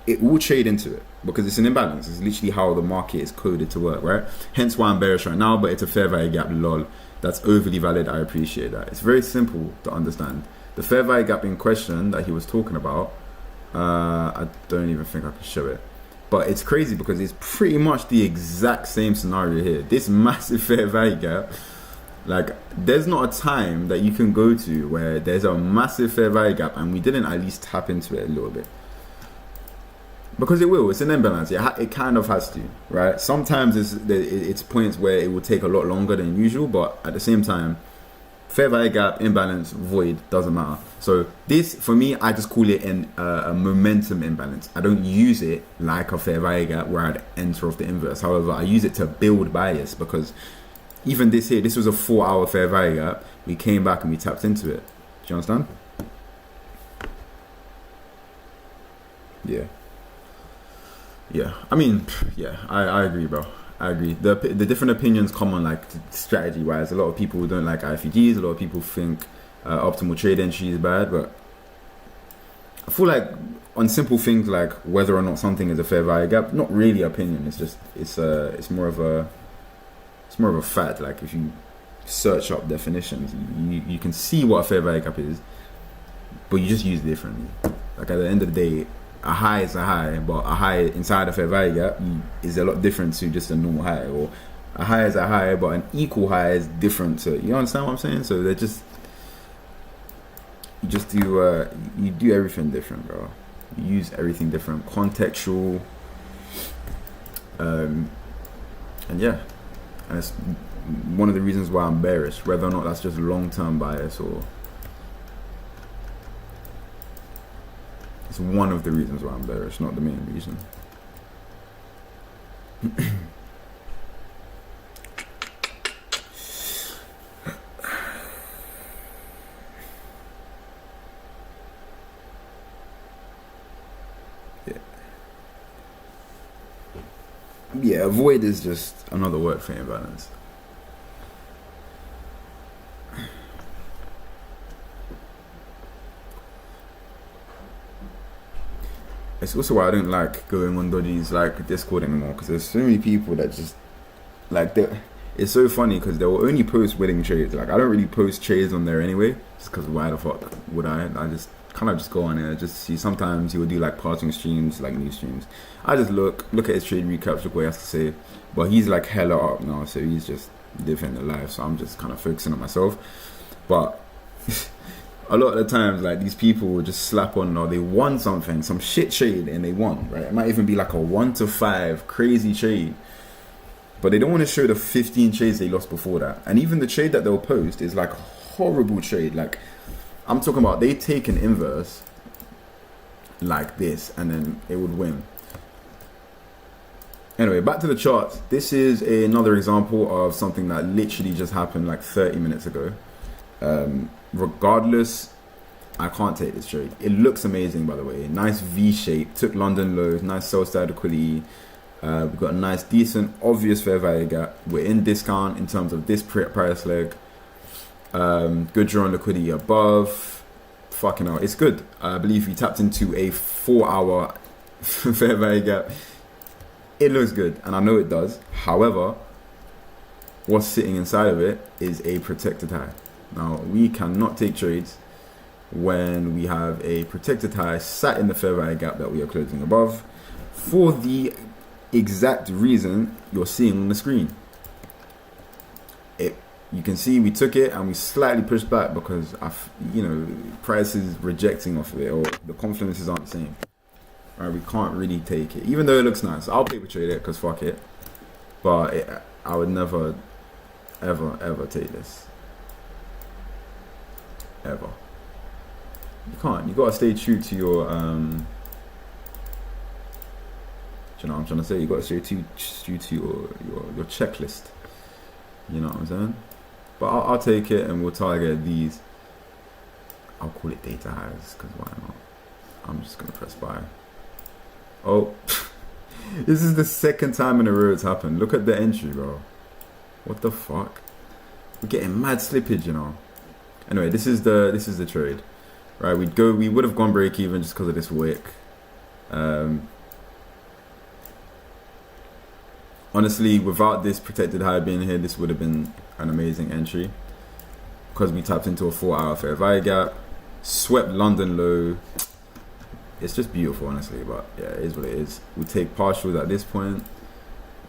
it will trade into it because it's an imbalance. It's literally how the market is coded to work, right? Hence why I'm bearish right now, but it's a fair value gap, lol. That's overly valid. I appreciate that. It's very simple to understand. The fair value gap in question that he was talking about, I don't even think I can show it. But it's crazy because it's pretty much the exact same scenario here. This massive fair value gap, like there's not a time that you can go to where there's a massive fair value gap and we didn't at least tap into it a little bit. Because it will, it's an imbalance. It kind of has to, right? Sometimes it's points where it will take a lot longer than usual, but at the same time, Fair value gap, imbalance, void, doesn't matter. So this, for me, I just call it a momentum imbalance. I don't use it like a fair value gap where I'd enter off the inverse. However, I use it to build bias, because even this here, this was a 4-hour fair value gap. We came back and we tapped into it. Do you understand? Yeah. I mean, yeah, I agree, bro. I agree. The different opinions come on, like, strategy wise. A lot of people don't like IFGs. A lot of people think optimal trade entry is bad, but I feel like on simple things like whether or not something is a fair value gap, not really opinion. It's just it's more of a fact. Like, if you search up definitions, you can see what a fair value gap is, but you just use it differently. Like, at the end of the day, a high is a high, but a high inside a fair value gap is a lot different to just a normal high. Or a high is a high, but an equal high is different to, you understand what I'm saying? So they're just, you do everything different, bro. You use everything different, contextual, and yeah, and it's one of the reasons why I'm bearish, whether or not that's just long-term bias or it's one of the reasons why I'm bearish, not the main reason. Yeah, void is just another word for imbalance. It's also why I don't like going on Dodgy's like Discord anymore, because there's so many people that just like it's so funny because they will only post winning trades. Like, I don't really post trades on there anyway, just because why the fuck would I? I just kind of just go on there, just see. Sometimes he will do like passing streams, like new streams. I just look at his trade recaps, look what he has to say. But he's like hella up now, so he's just living the life. So I'm just kind of focusing on myself. But a lot of the times, like, these people will just slap on, or they won something, some shit trade, and they won, right? It might even be like a 1 to 5 crazy trade, but they don't want to show the 15 trades they lost before that. And even the trade that they'll post is like a horrible trade. Like, I'm talking about they take an inverse like this, and then it would win. Anyway, back to the charts. This is another example of something that literally just happened like 30 minutes ago. Regardless, I can't take this trade. It looks amazing, by the way. Nice V shape, took London lows, nice sell side liquidity. We've got a nice, decent, obvious fair value gap. We're in discount in terms of this price leg. Good draw on liquidity above. Fucking hell, it's good. I believe we tapped into a 4-hour fair value gap. It looks good, and I know it does. However, what's sitting inside of it is a protected high. Now, we cannot take trades when we have a protected high sat in the fair value gap that we are closing above, for the exact reason you're seeing on the screen. You can see we took it and we slightly pushed back because price is rejecting off of it, or the confidences aren't the same. Right, we can't really take it, even though it looks nice. I'll paper trade it because fuck it, but I would never, ever take this. Ever. You can't. You gotta stay true to your do you know what I'm trying to say? You gotta stay true to your checklist. You know what I'm saying? But I'll take it, and we'll target these. I'll call it data highs, because why not? I'm just gonna press buy. Oh, this is the second time in a row it's happened. Look at the entry, bro. What the fuck? We're getting mad slippage, you know. Anyway, this is the trade, right? We would have gone break even just because of this wick. Honestly, without this protected high being here, this would have been an amazing entry, because we tapped into a 4-hour fair value gap, swept London low. It's just beautiful, honestly. But yeah, it is what it is. We take partials at this point.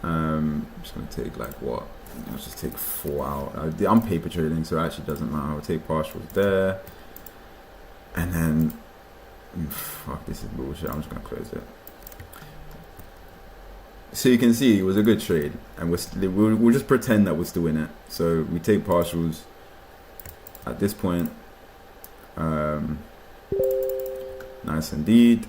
I'm just gonna take like what? Let's just take 4 out. I'm paper trading, so it actually doesn't matter. I'll take partials there, and then fuck, this is bullshit. I'm just gonna close it. So you can see it was a good trade, and we'll just pretend that we're still in it. So we take partials, at this point. Nice indeed.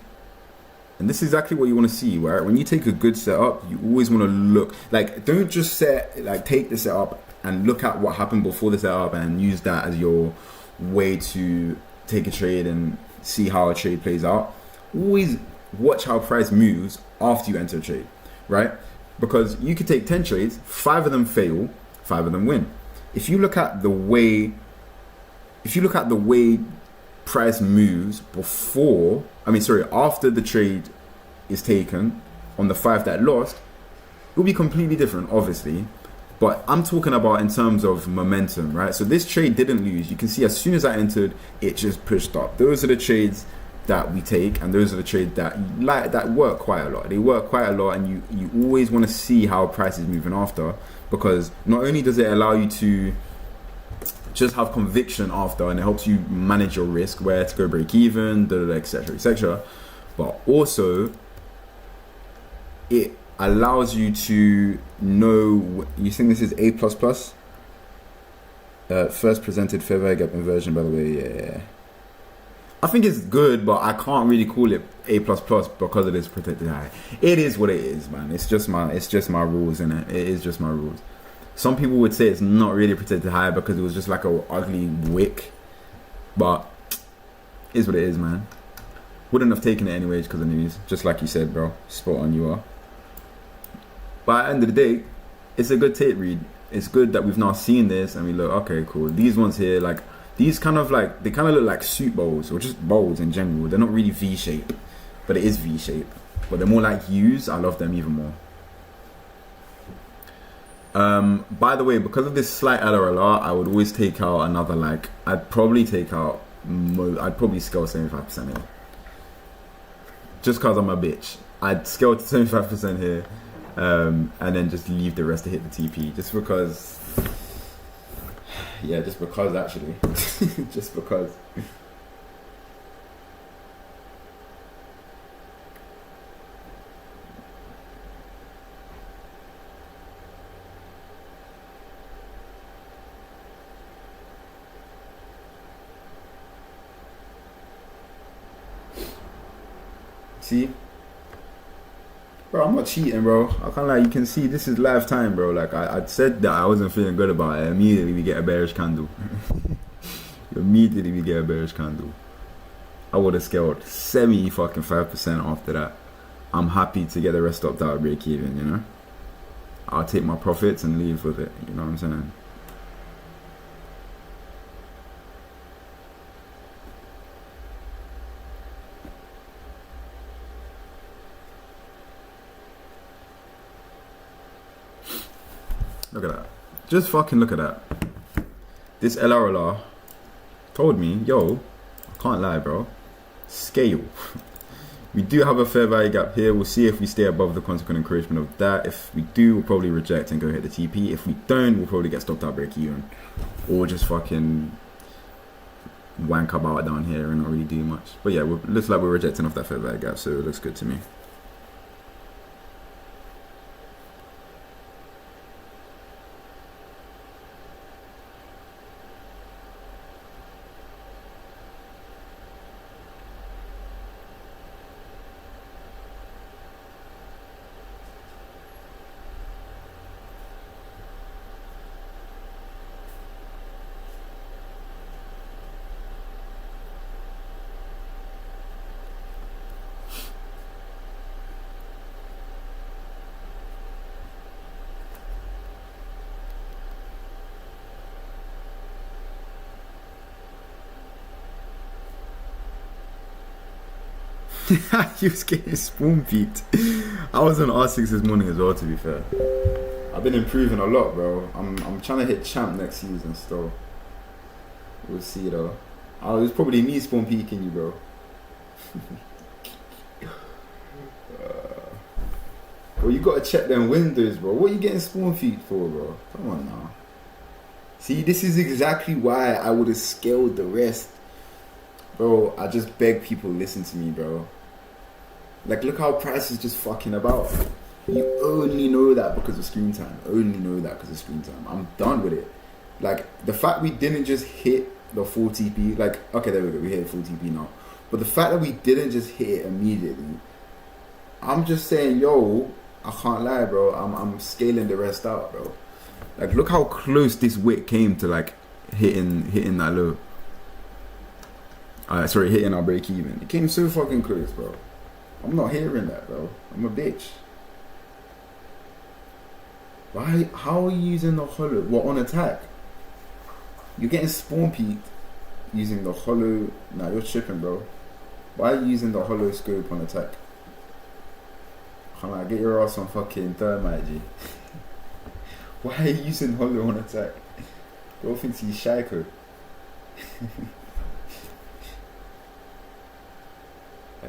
And this is exactly what you want to see, right? When you take a good setup, you always want to look, like, don't just take the setup and look at what happened before the setup and use that as your way to take a trade and see how a trade plays out. Always watch how price moves after you enter a trade, right? Because you could take 10 trades, 5 of them fail, 5 of them win. If you look at the way price moves after the trade is taken on the 5 that lost, it will be completely different, obviously. But I'm talking about in terms of momentum, right? So this trade didn't lose. You can see as soon as I entered, it just pushed up. Those are the trades that we take, and those are the trades that work quite a lot. They work quite a lot, and you always want to see how price is moving after, because not only does it allow you to just have conviction after, and it helps you manage your risk, where to go break even, etc., etc. But also, it allows you to know. You think this is A++? First presented fair value gap inversion, by the way. Yeah. I think it's good, but I can't really call it A++ because it is protected high. It is what it is, man. It's just my rules, innit? It is just my rules. Some people would say it's not really protected high because it was just like a ugly wick, but it is what it is, man. Wouldn't have taken it anyways because of news, just like you said, bro. Spot on, you are. But at the end of the day, it's a good tape read. It's good that we've now seen this and we look, okay, cool. These ones here, like, these they kind of look like soup bowls, or just bowls in general. They're not really V-shaped, but it is V-shaped. But they're more like U's. I love them even more. By the way, because of this slight LRLR, I would always take out another, like, I'd probably scale 75% here. Just because I'm a bitch. I'd scale to 75% here, and then just leave the rest to hit the TP. Just because actually. Just because. See? Bro, I'm not cheating, bro. I can't lie. You can see this is live time, bro. Like, I said that I wasn't feeling good about it. Immediately, we get a bearish candle. Immediately, we get a bearish candle. I would have scaled 75% after that. I'm happy to get the rest up that break even, you know? I'll take my profits and leave with it. You know what I'm saying? Look at that. Just fucking look at that. This LRLR told me, yo, I can't lie, bro. Scale. We do have a fair value gap here. We'll see if we stay above the consequent encouragement of that. If we do, we'll probably reject and go hit the TP. If we don't, we'll probably get stopped out break even. Or just fucking wank about down here and not really do much. But yeah, it looks like we're rejecting off that fair value gap, so it looks good to me. He was getting spoon peaked. I was on R6 this morning as well, to be fair. I've been improving a lot, bro. I'm trying to hit champ next season still. We'll see though. Oh, it was probably me spawn peeking you, bro. Well, you gotta check them windows, bro. What are you getting spawn peeked for, bro? Come on now. See, this is exactly why I would have scaled the rest. Bro, I just beg people listen to me, bro. Like, look how price is just fucking about. You only know that because of screen time. Only know that because of screen time. I'm done with it. Like, the fact we didn't just hit the full TP. Like, okay, there we go. We hit full TP now. But the fact that we didn't just hit it immediately, I'm just saying, yo, I can't lie, bro. I'm scaling the rest out, bro. Like, look how close this wick came to like hitting that low. Hitting our break even. It came so fucking close, bro. I'm not hearing that, bro. I'm a bitch. Why? How are you using the hollow? What, on attack? You're getting spawn peaked using the hollow. Nah, you're tripping, bro. Why are you using the hollow scope on attack? Come on, get your ass on fucking thermite, G. Why are you using hollow on attack? Bro thinks he's Shaiko.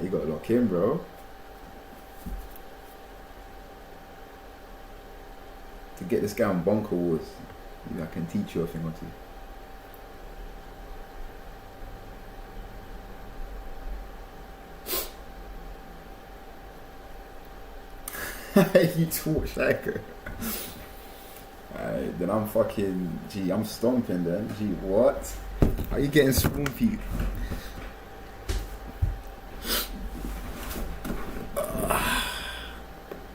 You gotta lock in, bro. To get this guy on Bonker Wars, I can teach you a thing or two. You talk Shaiko. Alright, then I'm fucking, I'm stomping then. What? How you getting spoon feet?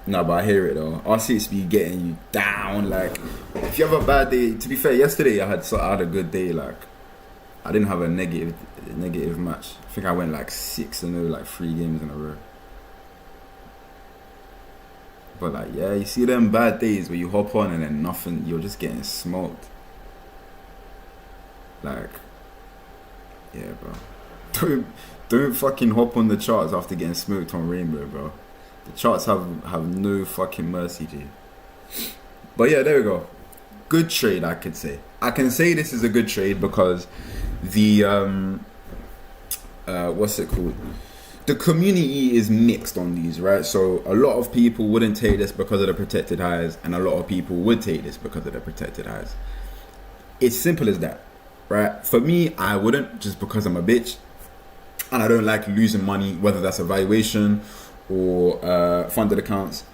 No, but I hear it though. R6 be getting you down. Like, if you have a bad day, to be fair, yesterday I had a good day. Like, I didn't have a negative match. I think I went like 6-0, like 3 games in a row. But like, yeah, you see them bad days where you hop on and then nothing, you're just getting smoked. Like, yeah, bro. Don't fucking hop on the charts after getting smoked on Rainbow, bro. The charts have no fucking mercy, G. But yeah, there we go. Good trade, I could say. I can say this is a good trade because the what's it called? The community is mixed on these, right? So a lot of people wouldn't take this because of the protected highs, and a lot of people would take this because of the protected highs. It's simple as that, right? For me, I wouldn't, just because I'm a bitch and I don't like losing money, whether that's a valuation or funded accounts.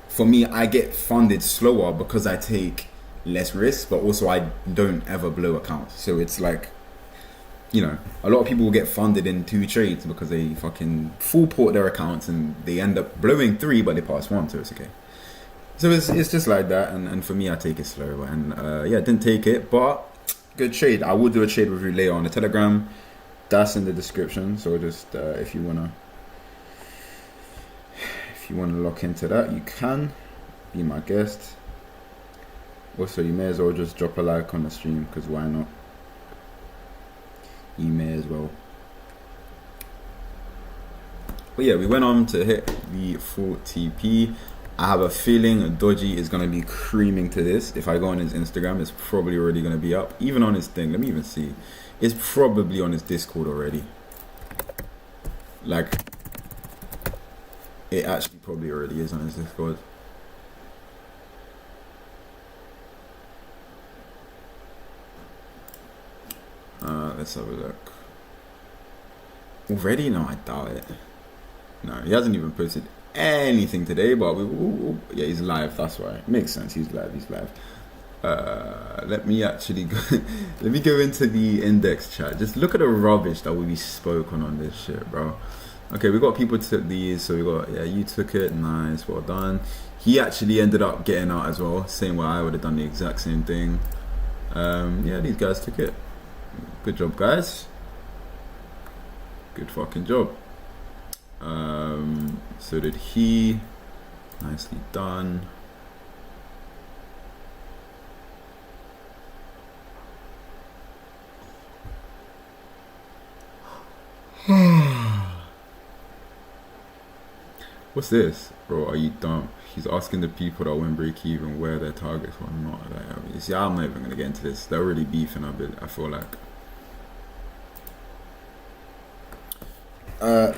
For me, I get funded slower because I take less risk, but also I don't ever blow accounts. So it's like, you know, a lot of people will get funded in 2 trades because they fucking full port their accounts and they end up blowing 3, but they pass 1, so it's okay. So it's just like that, and for me, I take it slow, and yeah, didn't take it, but good trade. I will do a trade review later on the Telegram. That's in the description, so just if you wanna look into that, you can be my guest. Also, you may as well just drop a like on the stream, because why not? You may as well. But yeah, we went on to hit the full TP. I have a feeling Dodgy is going to be creaming to this. If I go on his Instagram, it's probably already going to be up. Even on his thing, let me even see. It's probably on his Discord already. Like, it actually probably already is on his Discord. Let's have a look. Already? No, I doubt it. No, he hasn't even posted anything today, but yeah, he's live, that's why. Makes sense, he's live. Let me actually go let me go into the index chat. Just look at the rubbish that we spoke on this shit, bro. Okay, we got people took these, so we got, yeah, you took it, nice, well done. He actually ended up getting out as well, same way I would have done the exact same thing. Yeah, these guys took it. Good job, guys. Good fucking job. So did he. Nicely done. What's this? Bro, are you dumb? He's asking the people that win break even where their targets were not. Like, I mean, see, I'm not even gonna get into this. They're already beefing a bit, I feel like.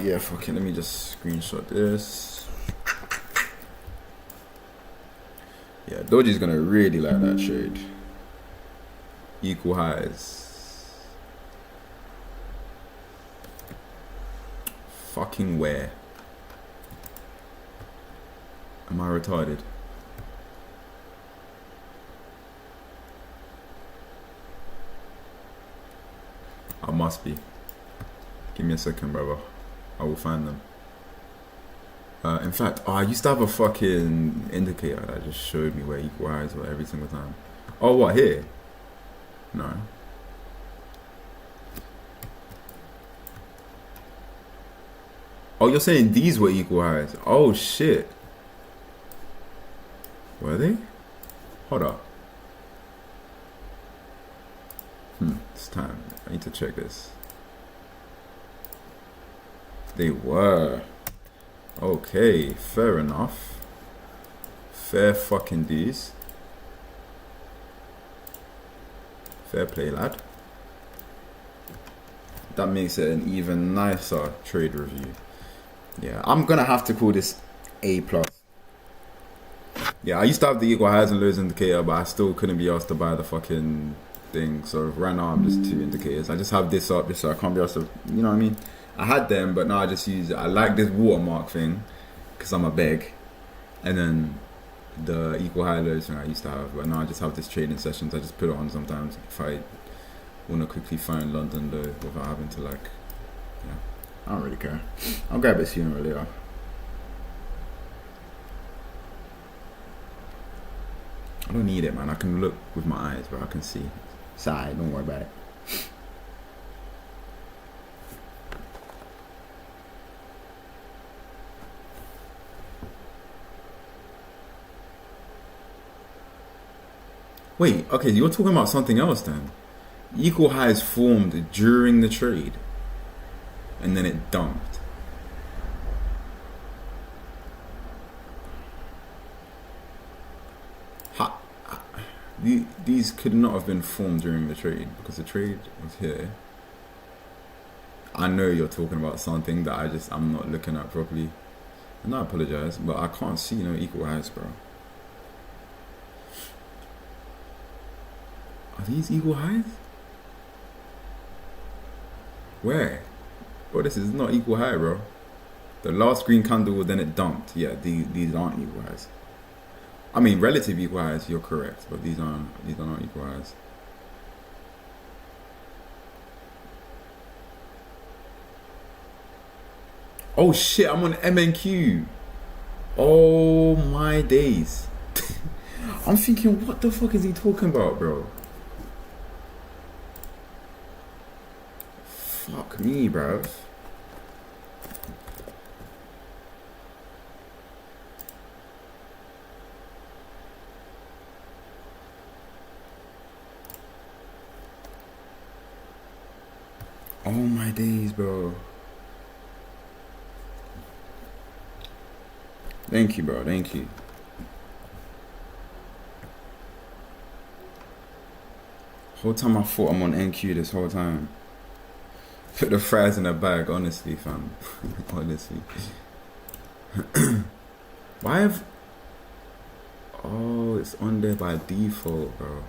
Yeah, fuck it, let me just screenshot this. Yeah, Doji's gonna really like that trade. Equal highs. Fucking where? Am I retarded? I must be. Give me a second, brother. I will find them. In fact, I used to have a fucking indicator that just showed me where equal highs were every single time. Oh, what, here? No. Oh, you're saying these were equal highs? Oh, shit. Were they? Hold up. It's time. I need to check this. They were. Okay, fair enough. Fair fucking dues. Fair play, lad. That makes it an even nicer trade review. Yeah, I'm gonna have to call this A+. Yeah, I used to have the equal highs and lows indicator, but I still couldn't be asked to buy the fucking thing. So right now I'm just 2 indicators. I just have this up just so I can't be asked to, you know what I mean? I had them, but now I just use it. I like this watermark thing because I'm a beg, and then the equal high lows thing I used to have, but now I just have this trading sessions. I just put it on sometimes if I want to quickly find London low without having to like, yeah. I don't really care. I'll grab it sooner or later. I don't need it, man. I can look with my eyes, but I can see. Side, don't worry about it. Wait, okay, you're talking about something else then. Equal highs formed during the trade, and then it dumped. These could not have been formed during the trade because the trade was here. I know you're talking about something that I'm not looking at properly. And I apologize, but I can't see no equal highs, bro. Are these equal highs? Where? Bro, this is not equal high, bro. The last green candle, then it dumped. Yeah, these aren't equal highs. I mean, relative equal highs, you're correct, but these are not equal highs. Oh shit, I'm on MNQ. Oh my days. I'm thinking, what the fuck is he talking about, bro? Fuck me, bruv. Oh my days, bro. Thank you, bro. Thank you. Whole time I thought I'm on NQ this whole time. Put the fries in a bag, honestly, fam. Honestly. Why have... Oh, it's on there by default, bro.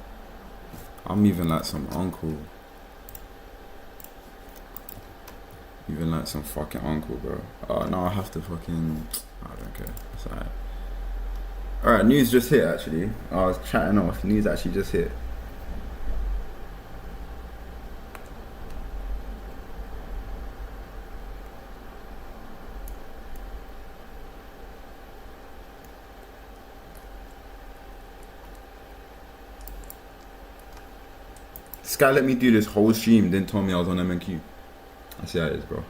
I'm even like some uncle. Even like some fucking uncle, bro. Oh, no, I have to fucking... I don't care. It's alright. Alright, news just hit, actually. I was chatting off. News actually just hit. This guy let me do this whole stream, didn't tell me I was on MNQ. I see how it is, bro.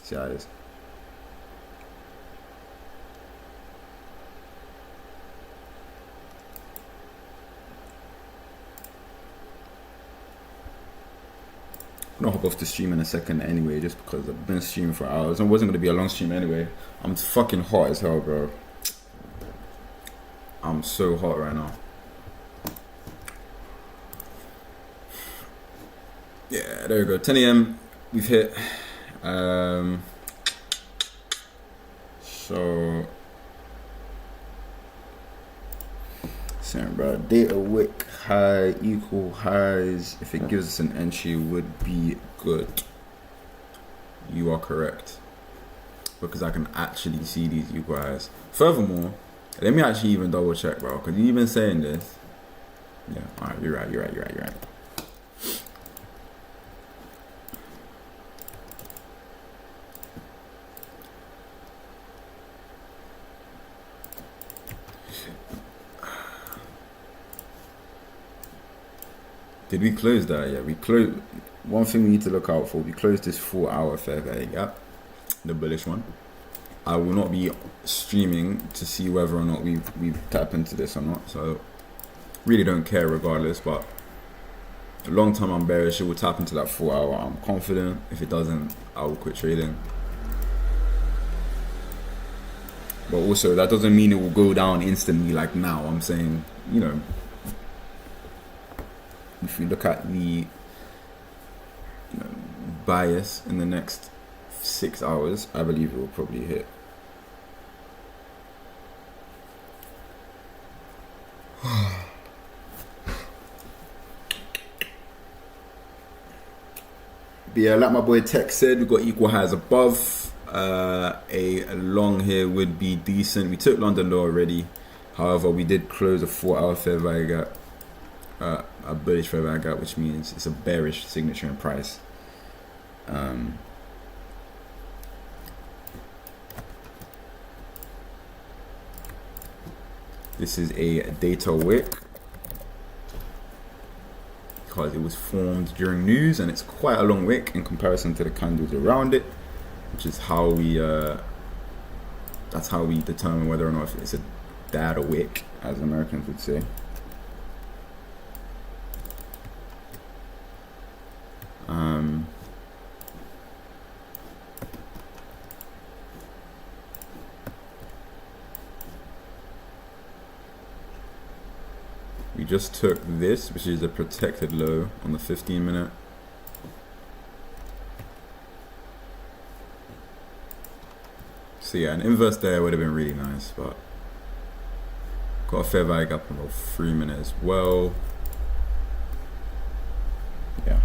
See how it is. I'm gonna hop off the stream in a second anyway, just because I've been streaming for hours. It wasn't gonna be a long stream anyway. I'm fucking hot as hell, bro. I'm so hot right now. Yeah, there we go. 10 a.m. We've hit. So, bro, data wick high equal highs. If it gives us an entry, would be good. You are correct, because I can actually see these equal highs. Furthermore, let me actually even double check, bro, because you've been saying this. Yeah, all right, you're right. Did we close that? Yeah, we closed. One thing we need to look out for, we closed this 4-hour fair value gap, the bullish one. I will not be streaming to see whether or not we tap into this or not, so really don't care regardless. But a long time I'm bearish, it will tap into that 4-hour. I'm confident. If it doesn't, I will quit trading. But also, that doesn't mean it will go down instantly like now. I'm saying, you know, if you look at the bias in the next 6 hours, I believe it will probably hit. But yeah, like my boy Tech said, we got equal highs above. A long here would be decent. We took London low already. However, we did close a 4-hour fair value gap, a bullish fair value gap, which means it's a bearish signature in price. This is a data wick because it was formed during news, and it's quite a long wick in comparison to the candles around it, which is how we that's how we determine whether or not if it's a data wick, as Americans would say. We just took this, which is a protected low on the 15-minute. So yeah, an inverse there would have been really nice, but got a fair value gap on about 3 minutes as well. Yeah.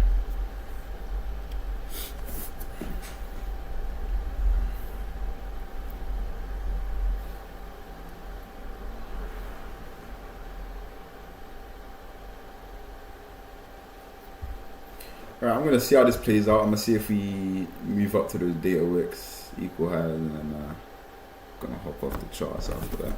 Alright, I'm gonna see how this plays out. I'm gonna see if we move up to those data wicks, equal highs, and then gonna hop off the charts after that.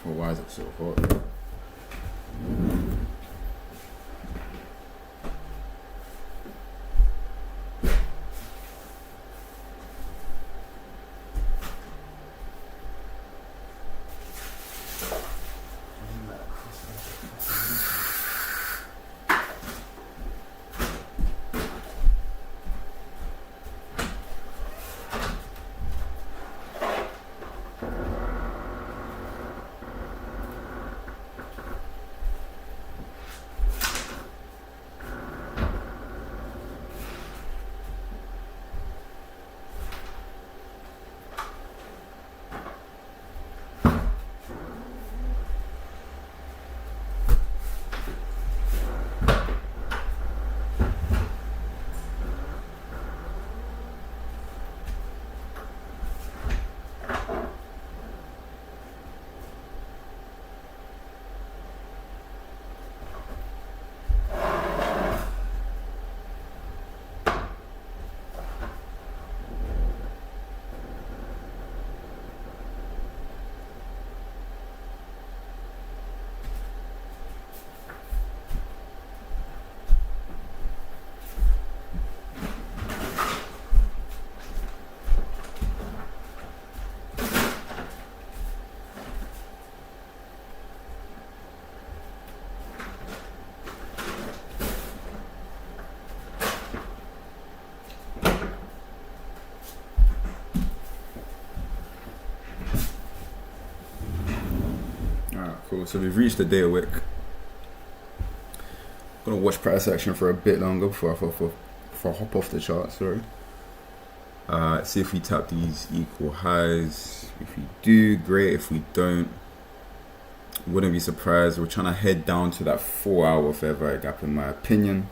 Well, why is it so hot? So we've reached the day wick. Gonna watch price action for a bit longer before I hop off the chart. Sorry. See if we tap these equal highs. If we do, great. If we don't, wouldn't be surprised. We're trying to head down to that 4-hour fair value gap, in my opinion.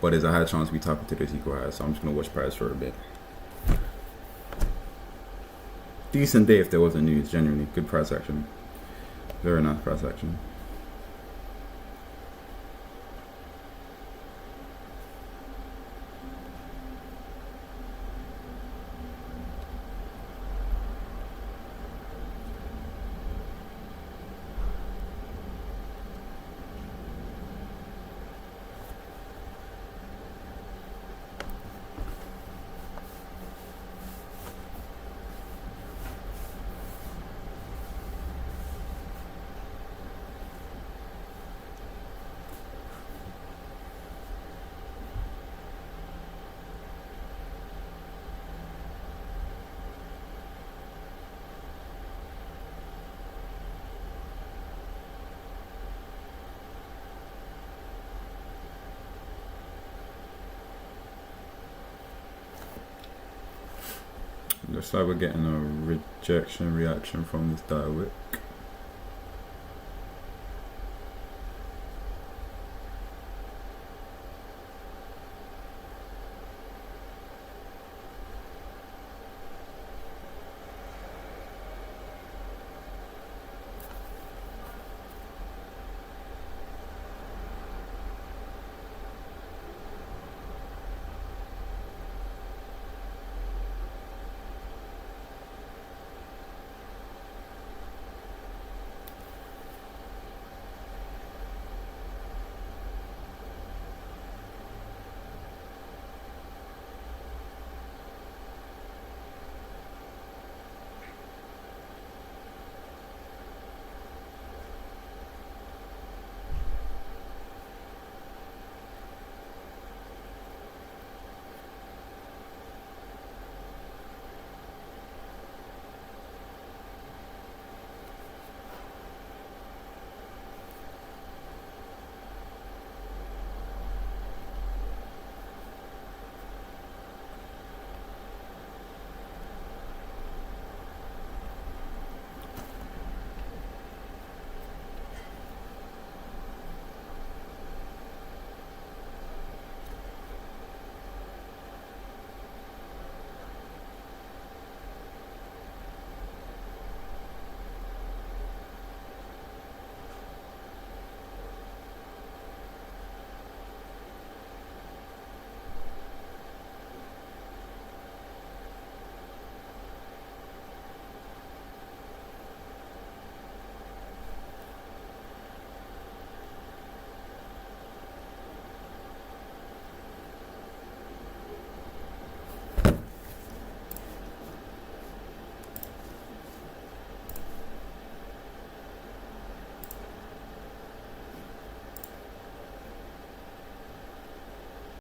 But there's a high chance we tap into those equal highs. So I'm just gonna watch price for a bit. Decent day if there wasn't news. Genuinely good price action. Very nice price action. Looks like we're getting a rejection reaction from this dial wick.